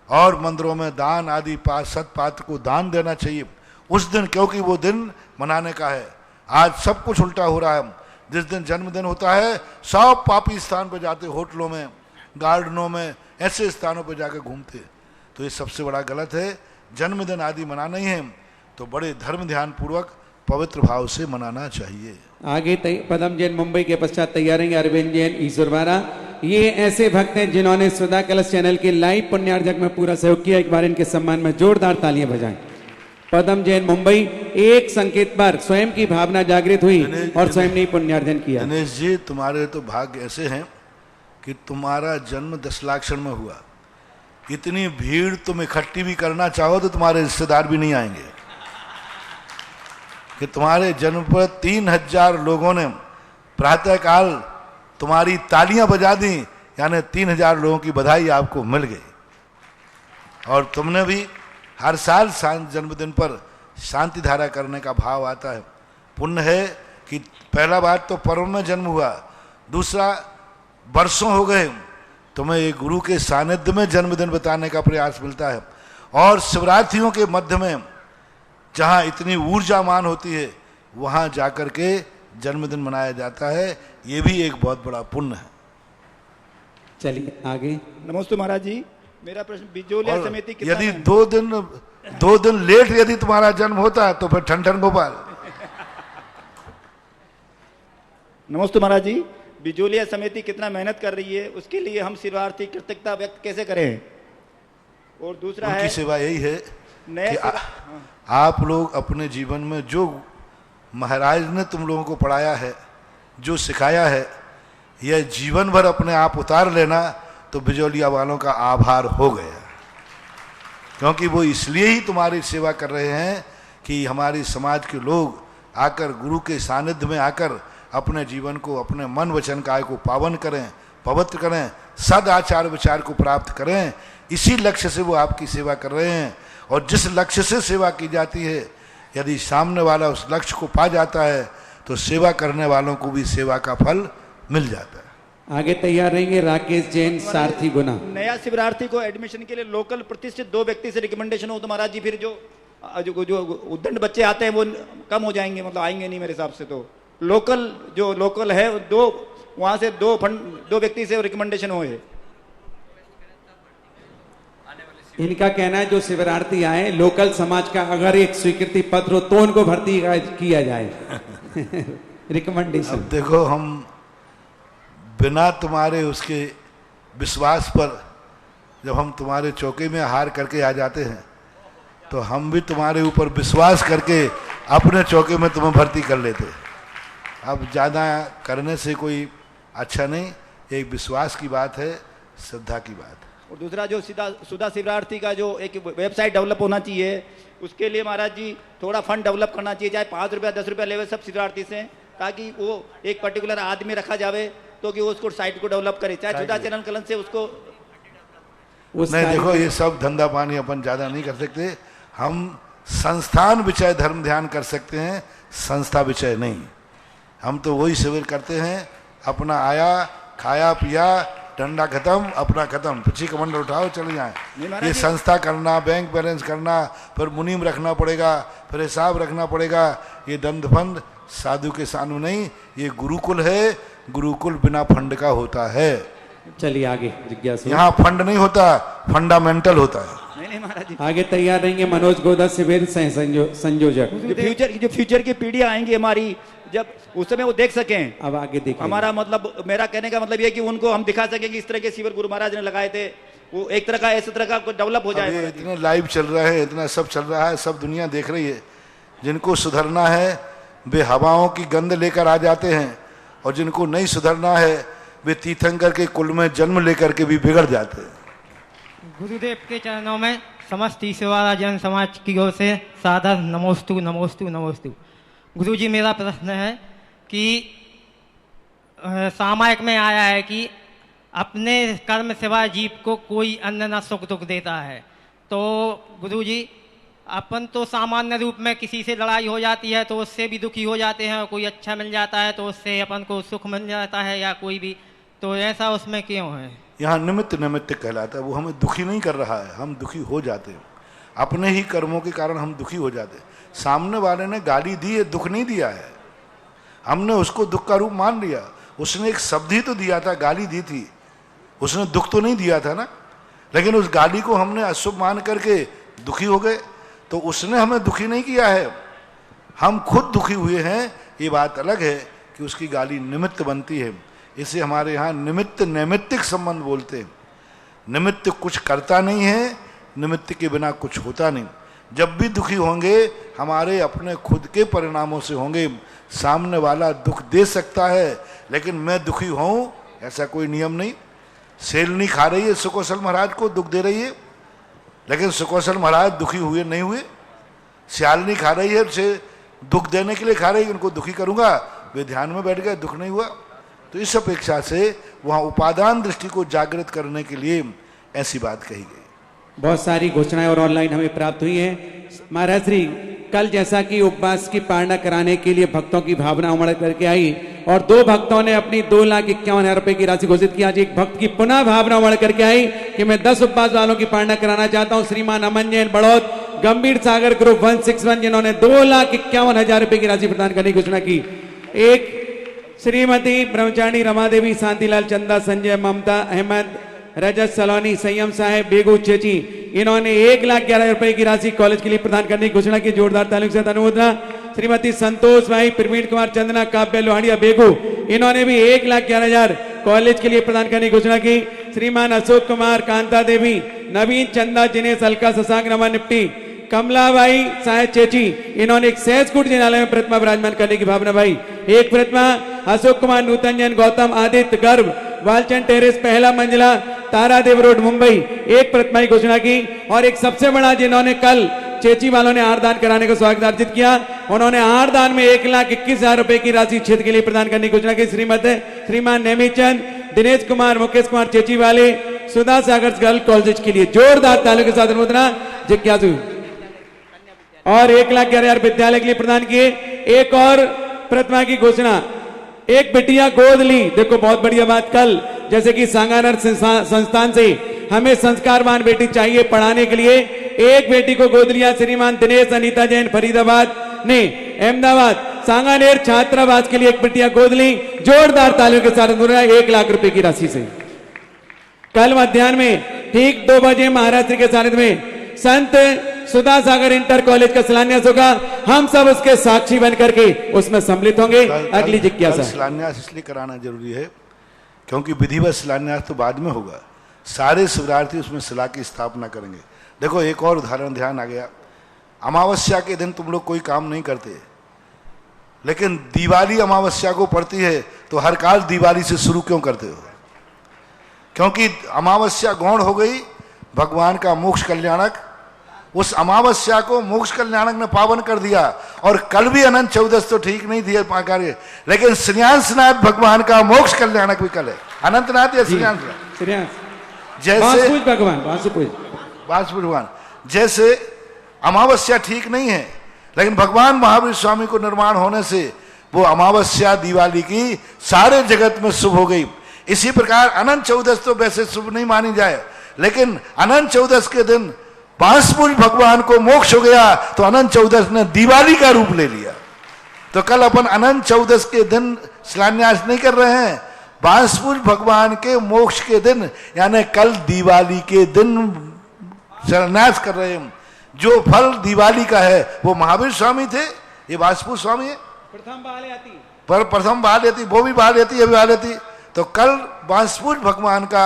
और मंदिरों में दान आदि सत्पात्र को दान देना चाहिए उस दिन, क्योंकि वो दिन मनाने का है। आज सब कुछ उल्टा हो रहा है। जिस दिन जन्मदिन होता है सब पापी स्थान पर जाते, होटलों में, गार्डनों में, ऐसे स्थानों पर जाकर घूमते। तो ये सबसे बड़ा गलत है। जन्मदिन आदि मनाना ही है तो बड़े धर्म ध्यान पूर्वक पवित्र भाव से मनाना चाहिए। आगे पदम जैन मुंबई के पश्चात तैयार रहेंगे अरविंद जैन ईश्वरवारा। ये ऐसे भक्त हैं जिन्होंने सुधा कलश चैनल के लाइव पुण्यार्जक में पूरा सहयोग किया। एक बार इनके सम्मान में जोरदार तालियां बजाएं। पदम जैन मुंबई, एक संकेत पर स्वयं की भावना जागृत हुई और स्वयं ने पुण्यार्जन किया। दिनेश जी, तुम्हारे तो भाग्य ऐसे हैं कि तुम्हारा जन्म 10 लाक्षण में हुआ। इतनी भीड़ तुम इकट्ठी भी करना चाहो तो तुम्हारे रिश्तेदार भी नहीं आएंगे, कि तुम्हारे जन्म पर 3000 लोगों ने प्रातःकाल तुम्हारी तालियां बजा दी, यानी 3000 लोगों की बधाई आपको मिल गई। और तुमने भी हर साल जन्मदिन पर शांति धारा करने का भाव आता है। पुण्य है कि पहला बात तो पर्व में जन्म हुआ, दूसरा वर्षों हो गए तुम्हें एक गुरु के सानिध्य में जन्मदिन बताने का प्रयास मिलता है। और शिवरात्रियों के मध्य में जहाँ इतनी ऊर्जामान होती है वहाँ जाकर के जन्मदिन मनाया जाता है। ये भी एक बहुत बड़ा पुण्य है। चलिए आगे। नमस्ते महाराज जी, मेरा प्रश्न बिजोलिया समिति कितना यदि 2 दिन लेट यदि तुम्हारा जन्म होता तो फिर ठन गोपाल। नमस्ते महाराज जी, बिजोलिया समिति कितना मेहनत कर रही है, उसके लिए हम शिवार्थी कृतज्ञता व्यक्त कैसे करें? और दूसरा उनकी है सेवा यही है कि आप लोग अपने जीवन में जो महाराज ने तुम लोगों को पढ़ाया है, जो सिखाया है, यह जीवन भर अपने आप उतार लेना तो बिजोलिया वालों का आभार हो गया। क्योंकि वो इसलिए ही तुम्हारी सेवा कर रहे हैं कि हमारे समाज के लोग आकर गुरु के सानिध्य में आकर अपने जीवन को, अपने मन वचन काय को पावन करें, पवित्र करें, सद आचार विचार को प्राप्त करें। इसी लक्ष्य से वो आपकी सेवा कर रहे हैं। और जिस लक्ष्य से सेवा की जाती है, यदि सामने वाला उस लक्ष्य को पा जाता है तो सेवा करने वालों को भी सेवा का फल मिल जाता है। आगे तैयार रहेंगे राकेश जैन, सारथी गुना। नया शिवरार्थी को एडमिशन के लिए लोकल प्रतिष्ठित 2 व्यक्ति से रिकमेंडेशन हो तो महाराज जी फिर जो उद्दंड बच्चे आते हैं वो कम हो जाएंगे, मतलब आएंगे नहीं मेरे हिसाब से। तो लोकल है 2, वहां से 2 व्यक्ति से रिकमेंडेशन हो है। इनका कहना है जो शिवरार्थी आए लोकल समाज का अगर एक स्वीकृति पत्र हो तो उनको भर्ती किया जाए। रिकमेंडेशन। अब देखो, हम बिना तुम्हारे उसके विश्वास पर जब हम तुम्हारे चौके में हार करके आ जाते हैं तो हम भी तुम्हारे ऊपर विश्वास करके अपने चौके में तुम्हें भर्ती कर लेते हैं। अब ज़्यादा करने से कोई अच्छा नहीं, एक विश्वास की बात है, श्रद्धा की बात है। और दूसरा जो सुधा शिवरार्थी का जो एक वेबसाइट डेवलप होना चाहिए, उसके लिए महाराज जी थोड़ा फंड डेवलप करना चाहिए, चाहे 5 रुपया 10 रुपया लेवे सब शिवरार्थी से, ताकि वो एक पर्टिकुलर आदमी रखा जावे तो कि वो उसको साइट को डेवलप करे, चाहे सुधा चरण कलन से उसको। नहीं, देखो ये सब धंधा पानी अपन ज़्यादा नहीं कर सकते। हम संस्थान विषय धर्म ध्यान कर सकते हैं, संस्था विषय नहीं। हम तो वही शिविर करते हैं, अपना आया, खाया पिया, डंडा खत्म, अपना खत्म, पीछे कमंडल उठाओ चले जाए। ये संस्था करना, बैंक बैलेंस करना, फिर मुनीम रखना पड़ेगा, फिर हिसाब रखना पड़ेगा, ये दंड फंड साधु के सानू नहीं, ये गुरुकुल है। गुरुकुल बिना फंड का होता है। चलिए आगे जिज्ञासु। यहाँ फंड नहीं होता, फंडामेंटल होता है। नहीं महाराज जी। आगे तैयार रहेंगे मनोज गोदा सिविल संयोजक। जो फ्यूचर की पीढ़ियां आएंगी हमारी, जब उस समय वो देख सकें। अब आगे देखिए। हमारा मतलब, मेरा कहने का मतलब ये कि उनको हम दिखा सकें कि इस तरह के शिविर गुरु महाराज ने लगाए थे, वो एक तरह का इस तरह का डेवलप हो जाए। इतने लाइव चल रहा है, इतना सब चल रहा है, सब दुनिया देख रही है। जिनको सुधरना है वे हवाओं की गंध लेकर आ जाते हैं, और जिनको नहीं सुधरना है वे तीर्थंकर के कुल में जन्म लेकर के भी बिगड़ जाते हैं। गुरुदेव के चरणों में समस्त ईश्वरा जन समाज की ओर से सादर नमोस्तु नमोस्तु नमोस्तु। गुरुजी, मेरा प्रश्न है कि सामायिक में आया है कि अपने कर्म सिवा जीव को कोई अन्य न सुख दुख देता है। तो गुरुजी, अपन तो सामान्य रूप में किसी से लड़ाई हो जाती है तो उससे भी दुखी हो जाते हैं, और कोई अच्छा मिल जाता है तो उससे अपन को सुख मिल जाता है, या कोई भी, तो ऐसा उसमें क्यों है? यहाँ निमित्त कहलाता है, वो हमें दुखी नहीं कर रहा है, हम दुखी हो जाते हैं। अपने ही कर्मों के कारण हम दुखी हो जाते हैं। सामने वाले ने गाली दी है, दुख नहीं दिया है, हमने उसको दुख का रूप मान लिया। उसने एक शब्द ही तो दिया था, गाली दी थी, उसने दुख तो नहीं दिया था ना। लेकिन उस गाली को हमने अशुभ मान करके दुखी हो गए, तो उसने हमें दुखी नहीं किया है, हम खुद दुखी हुए हैं ये बात अलग है कि उसकी गाली निमित्त बनती है। इसे हमारे यहाँ निमित्त नैमित्तिक संबंध बोलते हैं। निमित्त कुछ करता नहीं है, निमित्त के बिना कुछ होता नहीं। जब भी दुखी होंगे हमारे अपने खुद के परिणामों से होंगे। सामने वाला दुख दे सकता है लेकिन मैं दुखी हूं ऐसा कोई नियम नहीं। सेलनी खा रही है सुकौशल महाराज को, दुख दे रही है, लेकिन सुकौशल महाराज दुखी हुए नहीं हुए। सियालनी खा रही है, उसे दुख देने के लिए खा रही है, उनको दुखी करूंगा, वे ध्यान में बैठ गए, दुख नहीं हुआ। तो इस अपेक्षा से वहां उपादान दृष्टि को जागृत करने के लिए ऐसी बात कही गई। बहुत सारी घोषणाएं और ऑनलाइन हमें प्राप्त हुई हैं। महाराज श्री, कल जैसा कि उपवास की पालना कराने के लिए भक्तों की भावना उमड़ करके आई और 2 भक्तों ने अपनी 2,51,000 रुपए की राशि घोषित की, आज एक भक्त की पुनः भावना उमड़ करके आई कि मैं 10 उपवास वालों की पालना कराना चाहता हूं। श्रीमान अमन जैन बड़ौद, गंभीर सागर ग्रुप 161, जिन्होंने 2,51,000 रुपए की राशि प्रदान करने की घोषणा की। एक श्रीमती ब्रह्मचारी रमा देवी, शांतिलाल चंदा, संजय, ममता, अहमद, रजत सलोनी, संयम साहेब, बेगू चेची, इन्होंने 1,11,000 रुपए की राशि कॉलेज के लिए प्रदान करने की घोषणा की। जोरदार तालियों के साथ अनुमोदना। श्रीमती संतोष भाई, प्रवीण कुमार, चंदना, काव्य लोहाड़िया, बेगू, इन्होंने भी 1,11,000 कॉलेज के लिए प्रदान करने की घोषणा की। श्रीमान अशोक कुमार, कांता देवी, नवीन, चंदा, जिनेश, अलका, शशांक, रमा, निप्टी, कमलाबाई, साहेब चेची, इन्होंने एक सहजकूट जिनालय में प्रतिमा विराजमान करने की भावना भाई। एक प्रतिमा अशोक कुमार, नूतन जैन, गौतम, आदित्य, गर्भ, वालचंद टेरेस, पहला मंजिला, तारादेव रोड, मुंबई, एक प्रतिमा की घोषणा की। और एक सबसे बड़ा जिन्होंने कल चेची वालों ने आरदान कराने का स्वागत अर्जित किया, उन्होंने आरदान में 1,21,000 रुपए की राशि क्षेत्र के लिए प्रदान करने की घोषणा की। श्रीमान नेमीचंद, दिनेश कुमार, मुकेश कुमार चेची वाले, सुधा सागर गर्ल कॉलेज के लिए जोरदार तालियों के साथ अनुमोदना। जिज्ञासु और 1,11,000 विद्यालय के लिए प्रदान किए। एक और प्रतिमा की घोषणा, एक बिटिया गोद ली। देखो बहुत बढ़िया बात, कल जैसे कि सांगानर संस्थान से हमें संस्कारवान बेटी चाहिए पढ़ाने के लिए, एक बेटी को गोद लिया। श्रीमान दिनेश अनीता जैन फरीदाबाद ने अहमदाबाद सांगानेर छात्रावास के लिए एक बिटिया गोद ली। जोरदार तालियों के साथ 1,00,000 रुपए की राशि से। कल मध्याह्न में ठीक 2 बजे महाराष्ट्र के सानिध्य में संत सुधा सागर इंटर कॉलेज का शिलान्यास होगा। हम सब उसके साक्षी बनकर के उसमें सम्मिलित होंगे। अगली जिज्ञासा, शिलान्यास इसलिए कराना जरूरी है क्योंकि विधिवत शिलान्यास तो बाद में होगा। सारे शिवरार्थी उसमें शिला की स्थापना करेंगे। देखो एक और उदाहरण ध्यान आ गया, अमावस्या के दिन तुम लोग कोई काम नहीं करते, लेकिन दिवाली अमावस्या को पड़ती है तो हर काल दिवाली से शुरू क्यों करते हो? क्योंकि अमावस्या गौण हो गई भगवान का मोक्ष कल्याणक। उस अमावस्या को मोक्ष कल्याणक ने पावन कर दिया। और कल भी अनंत चौदस तो ठीक नहीं थी कार्य, लेकिन श्रेयांसनाथ भगवान का मोक्ष कल्याणक भी कल है। अनंतनाथ या श्रेयांस, जैसे भगवान वासुदेव भगवान, जैसे अमावस्या ठीक नहीं है, लेकिन भगवान महावीर स्वामी को निर्माण होने से वो अमावस्या दिवाली की सारे जगत में शुभ हो गई। इसी प्रकार अनंत चौदस तो वैसे शुभ नहीं मानी जाए, लेकिन अनंत चौदस के दिन बांसपुर भगवान को मोक्ष हो गया तो अनंत चौदस ने दिवाली का रूप ले लिया। तो कल अपन अनंत चौदस के दिन शिलान्यास नहीं कर रहे हैं, बांसपुर भगवान के मोक्ष के दिन यानी कल दिवाली के दिन शिलान्यास कर रहे हैं। जो फल दिवाली का है वो महावीर स्वामी थे, ये बांसपुर स्वामी है। प्रथम बहाल आती पर प्रथम बहाल आती, वो भी बहाल आती, ये भी बहाल आती। तो कल बांसपुर भगवान का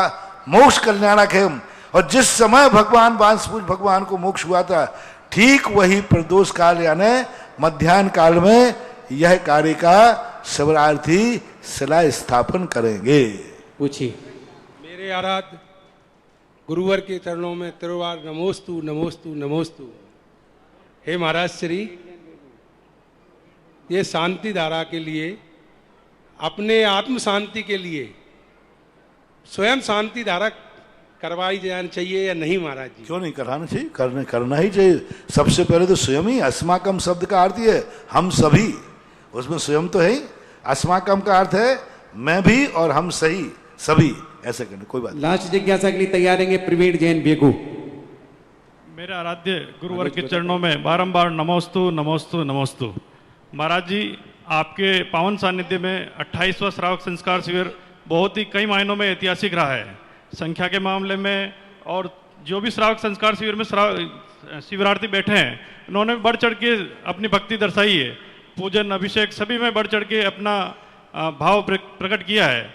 मोक्ष कल्याणक है। और जिस समय भगवान बांसपुर भगवान को मोक्ष हुआ था, ठीक वही प्रदोष काल यानी मध्याह्न काल में यह कार्य का शिवरार्थी शिला स्थापन करेंगे। पूछिए। मेरे आराध्य गुरुवर के चरणों में तिरुवार नमोस्तु नमोस्तु नमोस्तु। हे महाराज श्री, ये शांति धारा के लिए, अपने आत्म शांति के लिए स्वयं शांति धारा करवाई जानी चाहिए या नहीं महाराज जी? क्यों नहीं कराना चाहिए? करना ही चाहिए। सबसे पहले तो स्वयं ही, अस्माकम शब्द का अर्थ है हम सभी, उसमें स्वयं तो है ही। अस्माकम का अर्थ है मैं भी और हम सही सभी, ऐसे करने कोई बात। लास्ट जिज्ञासा के लिए तैयार रहेंगे प्रवीण जैन बेगू। मेरे आराध्य गुरुवर के चरणों में बारंबार नमोस्तु नमोस्तु नमोस्तु। महाराज जी, आपके पावन सानिध्य में 28वां श्रावक संस्कार शिविर बहुत ही कई मायनों में ऐतिहासिक रहा है, संख्या के मामले में और जो भी श्रावक संस्कार शिविर में शिविरार्थी बैठे हैं, उन्होंने बढ़ चढ़ के अपनी भक्ति दर्शाई है। पूजन, अभिषेक सभी में बढ़ चढ़ के अपना भाव प्रकट किया है।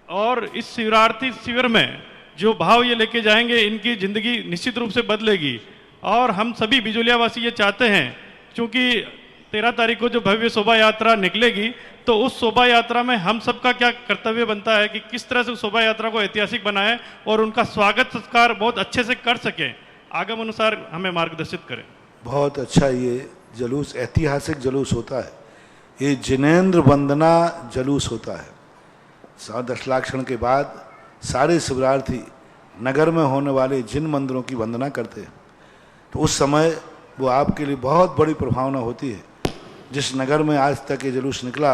और इस शिविरार्थी शिविर में जो भाव ये लेके जाएंगे, इनकी जिंदगी निश्चित रूप से बदलेगी। और हम सभी बिजोलिया वासी ये चाहते हैं, क्योंकि 13 तारीख को जो भव्य शोभा यात्रा निकलेगी, तो उस शोभा यात्रा में हम सबका क्या कर्तव्य बनता है कि किस तरह से उस शोभा यात्रा को ऐतिहासिक बनाएं और उनका स्वागत सत्कार बहुत अच्छे से कर सकें, आगम अनुसार हमें मार्गदर्शित करें। बहुत अच्छा ये जुलूस ऐतिहासिक जुलूस होता है, ये जिनेंद्र वंदना जुलूस होता है। 10 लाख क्षण के बाद सारे शिविरार्थी नगर में होने वाले जिन मंदिरों की वंदना करते हैं, तो उस समय वो आपके लिए बहुत बड़ी प्रभावना होती है। जिस नगर में आज तक ये जुलूस निकला,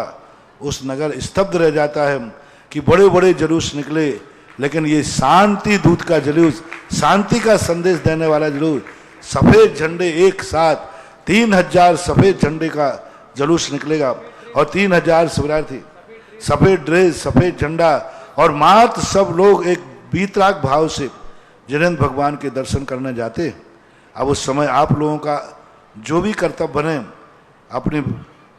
उस नगर स्तब्ध रह जाता है कि बड़े बड़े जुलूस निकले, लेकिन ये शांति दूत का जुलूस, शांति का संदेश देने वाला जुलूस, सफ़ेद झंडे एक साथ 3000 सफ़ेद झंडे का जुलूस निकलेगा और 3000 शिविरार्थी, सफ़ेद ड्रेस, सफ़ेद झंडा, और मात्र सब लोग एक वीतराग भाव से जिनेंद्र भगवान के दर्शन करने जाते हैं। अब उस समय आप लोगों का जो भी कर्तव्य बने, अपनी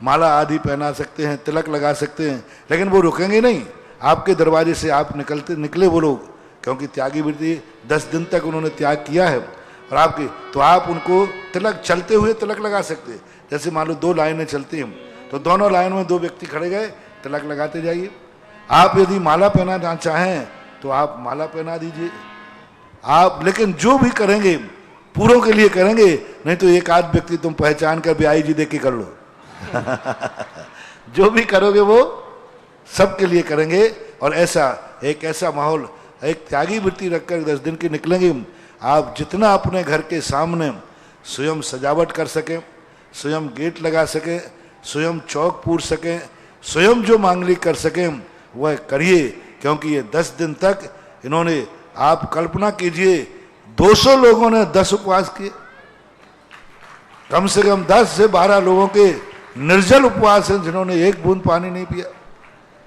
माला आदि पहना सकते हैं, तिलक लगा सकते हैं, लेकिन वो रुकेंगे नहीं। आपके दरवाजे से आप निकले वो लोग, क्योंकि त्यागी वृत्ति 10 दिन तक उन्होंने त्याग किया है, और आपके तो आप उनको तिलक चलते हुए तिलक लगा सकते हैं। जैसे मान लो 2 लाइनें चलती हैं, तो दोनों लाइन में 2 व्यक्ति खड़े गए, तिलक लगाते जाइए। आप यदि माला पहनाना चाहें तो आप माला पहना दीजिए आप, लेकिन जो भी करेंगे पूरों के लिए करेंगे, नहीं तो एक आध व्यक्ति तुम पहचान कर ब्याई जी देख के कर लो जो भी करोगे वो सबके लिए करेंगे। और ऐसा माहौल, एक त्यागी वृत्ति रखकर 10 दिन की निकलेंगे। आप जितना अपने घर के सामने स्वयं सजावट कर सकें, स्वयं गेट लगा सकें, स्वयं चौक पूर सकें, स्वयं जो मांगलिक कर सकें वह करिए, क्योंकि ये 10 दिन तक इन्होंने, आप कल्पना कीजिए 200 लोगों ने 10 उपवास किए, कम से कम 10 से 12 लोगों के निर्जल उपवास हैं जिन्होंने एक बूंद पानी नहीं पिया।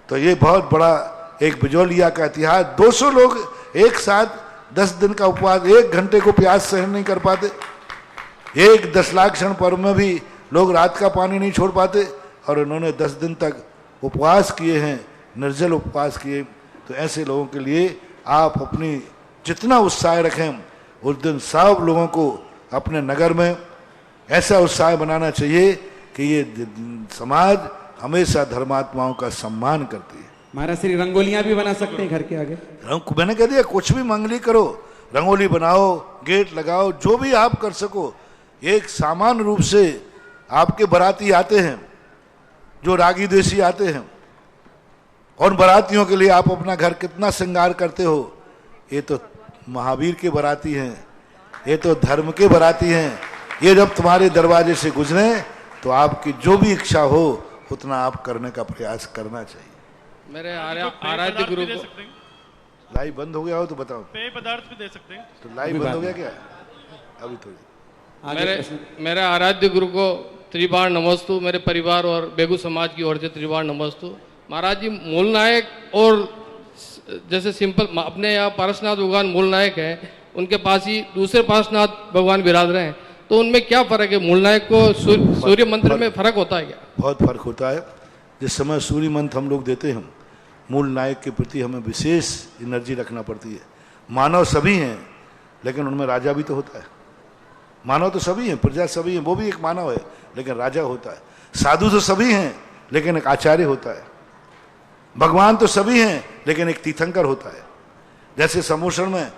तो ये बहुत बड़ा एक बिजोलिया का इतिहास। 200 लोग एक साथ 10 दिन का उपवास, 1 घंटे को प्यास सहन नहीं कर पाते। एक 10 लाख क्षण पर्व में भी लोग रात का पानी नहीं छोड़ पाते, और इन्होंने 10 दिन तक उपवास किए हैं, निर्जल उपवास किए। तो ऐसे लोगों के लिए आप अपनी जितना उत्साह रखें, उस दिन सब लोगों को अपने नगर में ऐसा उत्साह बनाना चाहिए कि ये समाज हमेशा धर्मात्माओं का सम्मान करती है। महाराज श्री रंगोलियां भी बना सकते हैं घर के आगे। मैंने कह दिया कुछ भी मांगली करो, रंगोली बनाओ, गेट लगाओ, जो भी आप कर सको। एक सामान्य रूप से आपके बाराती आते हैं, जो रागी देशी आते हैं, और बारातियों के लिए आप अपना घर कितना श्रृंगार करते हो। ये तो महावीर के बाराती हैं, ये तो धर्म के बाराती हैं। ये जब तुम्हारे दरवाजे से गुजरे तो आपकी जो भी इच्छा हो उतना आप करने का प्रयास करना चाहिए। मेरे आराध्य गुरु को लाइव बंद हो गया हो तो बताओ। पेय पदार्थ भी दे सकते हैं। तो लाइव बंद हो गया क्या? अभी थोड़ी। मेरे आराध्य गुरु को त्रिबार नमस्तु, मेरे परिवार और बेगू समाज की ओर से त्रिबार नमस्तु। महाराज जी, मूल नायक और जैसे सिंपल अपने यहाँ पारसनाथ भगवान मूल नायक हैं, उनके पास ही दूसरे पारसनाथ भगवान विराज रहे हैं, तो उनमें क्या फर्क है? मूल नायक को सूर्य मंत्र में फर्क होता है क्या? बहुत फर्क होता है। जिस समय सूर्य मंत्र हम लोग देते हैं, मूल नायक के प्रति हमें विशेष एनर्जी रखना पड़ती है। मानव सभी हैं, लेकिन उनमें राजा भी तो होता है। मानव तो सभी हैं, प्रजा सभी हैं, वो भी एक मानव है, लेकिन राजा होता है। साधु तो सभी हैं, लेकिन एक आचार्य होता है। भगवान तो सभी हैं, लेकिन एक तीर्थंकर होता है। जैसे समूषण में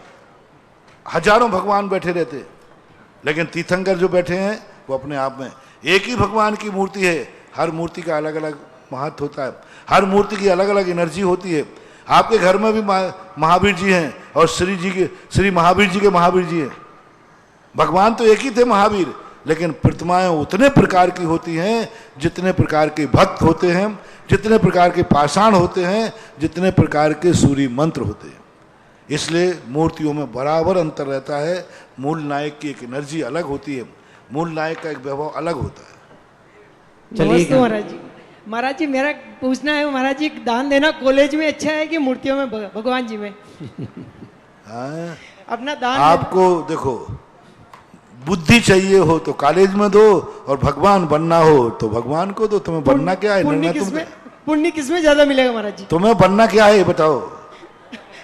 हजारों भगवान बैठे रहते, लेकिन तीर्थंकर जो बैठे हैं वो अपने आप में एक ही भगवान की मूर्ति है। हर मूर्ति का अलग अलग महत्व होता है, हर मूर्ति की अलग अलग एनर्जी होती है। आपके घर में भी महावीर जी हैं, और श्री महावीर जी के महावीर जी हैं। भगवान तो एक ही थे महावीर, लेकिन प्रतिमाएं उतने प्रकार की होती हैं जितने प्रकार के भक्त होते हैं, जितने प्रकार के पाषाण होते हैं, जितने प्रकार के सूर्य मंत्र होते हैं। इसलिए मूर्तियों में बराबर अंतर रहता है। मूल नायक की एक एनर्जी अलग होती है, मूल नायक का एक वैभव अलग होता है। नमस्ते महाराज जी। महाराज जी, मेरा पूछना है महाराज जी, दान देना कॉलेज में अच्छा है कि मूर्तियों में, भगवान जी में? अपना दान आपको देखो, बुद्धि चाहिए हो तो कॉलेज में दो, और भगवान बनना हो तो भगवान को दो। तुम्हें बनना क्या है? पुण्य किसमें ज्यादा मिलेगा महाराज जी? तुम्हें बनना क्या है ये बताओ?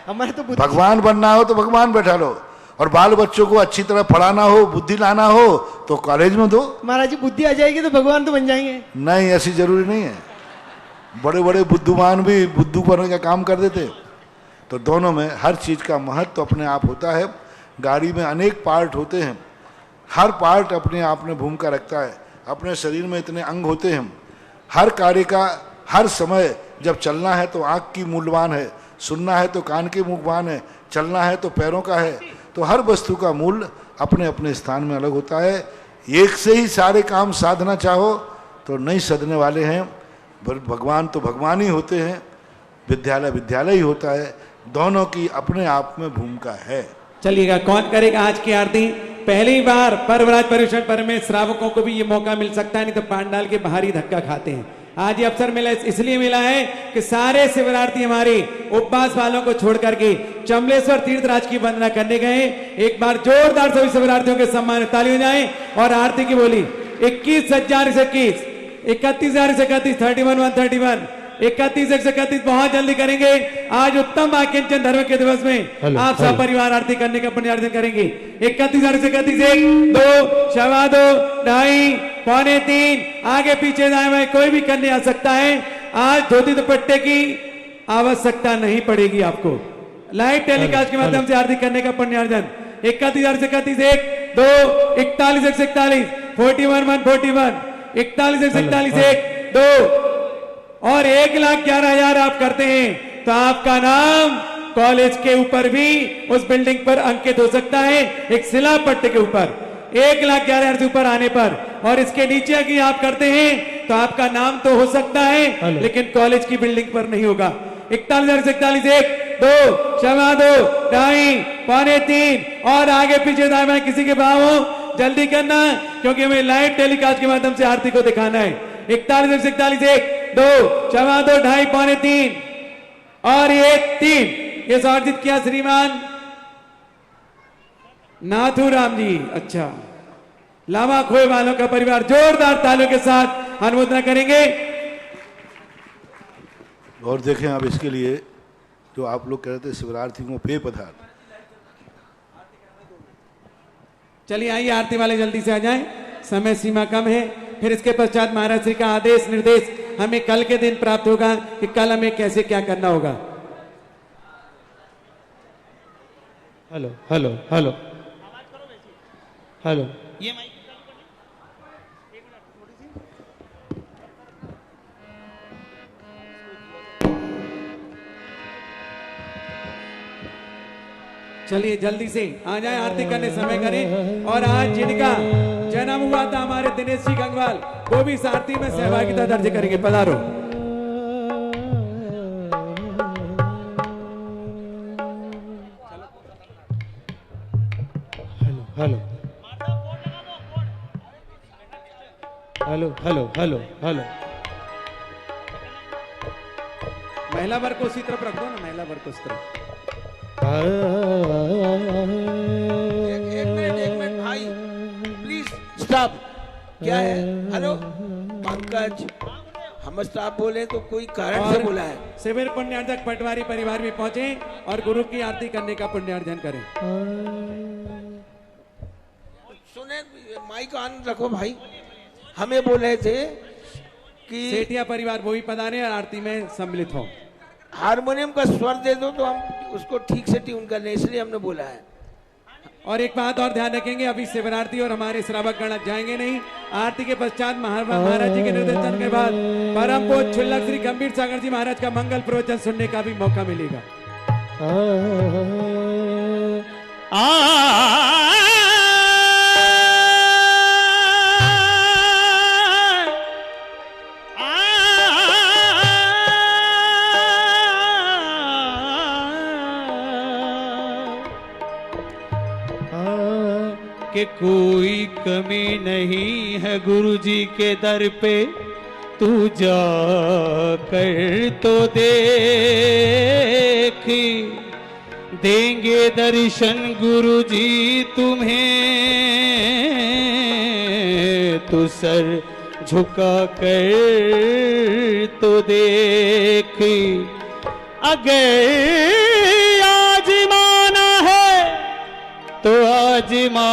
हमारे तो भगवान बनना हो तो भगवान बैठा लो, और बाल बच्चों को अच्छी तरह पढ़ाना हो, बुद्धि लाना हो तो कॉलेज में दो। महाराज जी बुद्धि आ जाएगी तो भगवान तो बन जाएंगे। नहीं, ऐसी जरूरी नहीं है। बड़े बड़े बुद्धिमान भी बुद्धू बनने का काम कर देते। तो दोनों में हर चीज का महत्व तो अपने आप होता है। गाड़ी में अनेक पार्ट होते हैं, हर पार्ट अपने आप में भूमिका रखता है। अपने शरीर में इतने अंग होते हैं, हर कार्य का हर समय जब चलना है तो आँख की मूल्यवान है, सुनना है तो कान के मूल्यवान है, चलना है तो पैरों का है। तो हर वस्तु का मूल्य अपने अपने स्थान में अलग होता है। एक से ही सारे काम साधना चाहो तो नहीं सधने वाले हैं। भगवान तो भगवान ही होते हैं, विद्यालय विद्यालय ही होता है। दोनों की अपने आप में भूमिका है। चलिएगा, कौन करेगा आज की आरती? पहली बार पर्वराज पर्युषण पर्व में श्रावकों को भी ये मौका मिल सकता है, नहीं तो पांडाल के बाहरी धक्का खाते हैं। आज ये अवसर मिला इसलिए मिला है कि सारे शिवरार्थी हमारे उपवास वालों को छोड़ करके चमलेश्वर तीर्थराज की वंदना करने गए। एक बार जोरदार सभी शिवरार्थियों के सम्मान ताली हो जाए। और आरती की बोली 21,021, 31,031, 31,131, 31,131 बहुत जल्दी करेंगे। आज उत्तम आकिंचन धर्म के दिवस में आप सब परिवार आरती करने का पुण्यार्जन करेंगे। 31,031, 1, 2, सवा 2, 2.5, पौने 3, आगे पीछे दाएं कोई भी करने आ सकता है। आज धोती दुपट्टे की आवश्यकता नहीं पड़ेगी आपको। लाइव टेलीकास्ट के माध्यम से आरती करने का पुण्यार्जन। 31,031, 1, 2, 41,141, 41,141, 41,141, 1, 2 और 1,11,000 आप करते हैं तो आपका नाम कॉलेज के ऊपर भी उस बिल्डिंग पर अंकित हो सकता है, एक शिलापट्ट के ऊपर 1,11,000 से ऊपर आने पर। और इसके नीचे अगर आप करते हैं तो आपका नाम तो हो सकता है लेकिन कॉलेज की बिल्डिंग पर नहीं होगा। 41,041, 1, 2, सवा 2, 2.5, पौने 3 और आगे पीछे दाएं किसी के भाव हो जल्दी करना, क्योंकि हमें लाइव टेलीकास्ट के माध्यम से आरती को दिखाना है। 41,041, 1, 2, सवा 2, 2.5, पौने 3 और ये 3 ये अर्जित किया श्रीमान नाथूराम जी। अच्छा, लामा खोए वालों का परिवार जोरदार तालियों के साथ अनुमोदन करेंगे। और देखें अब इसके लिए जो आप लोग कह रहे थे शिवरार्थियों को पेय पदार्थ। चलिए आइए आरती वाले जल्दी से आ जाएं, समय सीमा कम है। फिर इसके पश्चात महाराज श्री का आदेश निर्देश हमें कल के दिन प्राप्त होगा कि कल हमें कैसे क्या करना होगा। हेलो हेलो हेलो हेलो, ये चलिए जल्दी से आ जाए, आरती करने समय करें। और आज जिनका जन्म हुआ था हमारे दिनेश जी गंगवाल, वो भी इस आरती में सहभागिता दर्ज करेंगे। पधारो। Hello hello hello hello hello, महिला वर्ग को उसी तरफ रख दो ना, महिला वर्ग को उस तरफ। एक मिनट भाई प्लीज स्टॉप। क्या है? हेलो पंकज, हम स्टाफ बोले तो कोई कारण से बोला है। शिविर पुण्यार्जक पटवारी परिवार में पहुंचे और गुरु की आरती करने का पुण्यार्जन करें। सुने, माइक ऑन रखो भाई। हमें बोल रहे थे कि सेठिया परिवार वो भी पधारे और आरती में सम्मिलित हो। हारमोनियम का स्वर दे दो तो हम उसको ठीक से ट्यून कर लें, इसलिए हमने बोला है। और एक बात और ध्यान रखेंगे, अभी शिवरार्थी और हमारे श्रावक गण जाएंगे नहीं। आरती के पश्चात महाराज जी के निर्देशन के बाद परम पूज्य छुल्लक श्री गंभीर सागर जी महाराज का मंगल प्रवचन सुनने का भी मौका मिलेगा। कि कोई कमी नहीं है गुरु जी के दर पे, तू जा कर तो देख। देंगे दर्शन गुरु जी तुम्हें, तो सर झुका कर तो देख, अगर आजमाना है तो आजमा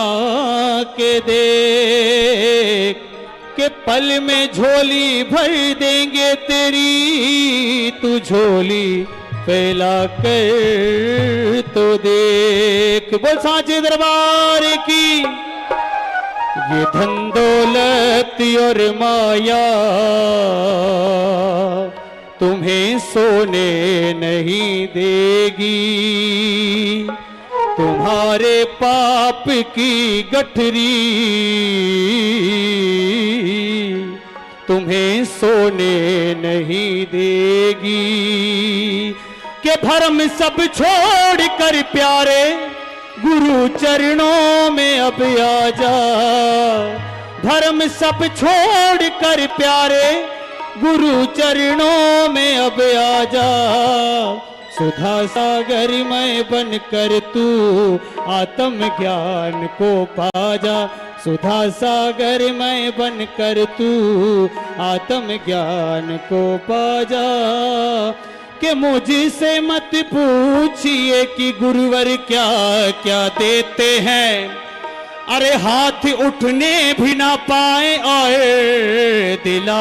के देख, के पल में झोली भर देंगे तेरी, तू झोली फैला कर तो देख। बोल साचे दरबार की। ये धन दौलत और माया तुम्हें सोने नहीं देगी, तुम्हारे पाप की गठरी तुम्हें सोने नहीं देगी। के भरम सब छोड़ कर प्यारे गुरु चरणों में अब आ जा, भरम सब छोड़ कर प्यारे गुरु चरणों में अब आ जा। सुधा सागर में बनकर तू आत्म ज्ञान को पा जा, सुधा सागर में बनकर तू आत्म ज्ञान को पा जा। कि मुझसे मत पूछिए कि गुरुवर क्या क्या देते हैं, अरे हाथ उठने भी ना पाए और दिला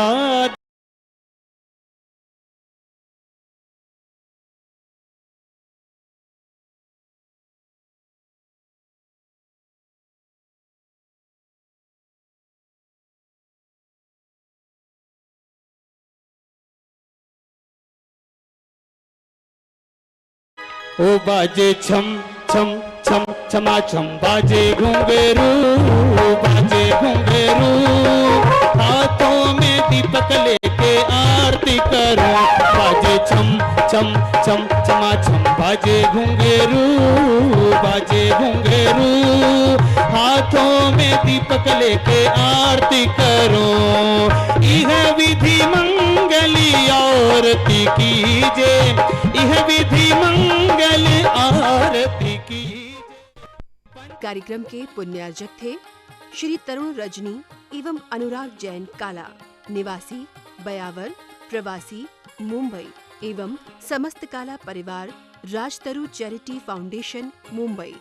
ओ बाजे छम छम छम छमा छम, बाजे घुंघरू बाजे घुंघरू, हाथों में दीपक लेके आरती करो। बाजे छम छम छम छमा छम, बाजे घुंघरू बाजे घुंघरू, हाथों में दीपक लेके आरती करो। यह विधि मंगली आरती कीजे, यह विधि मंगल आरती की। कार्यक्रम के पुण्यार्जक थे श्री तरुण रजनी एवं अनुराग जैन काला, निवासी बयावर, प्रवासी मुंबई एवं समस्त काला परिवार, राजतरु चैरिटी फाउंडेशन मुंबई।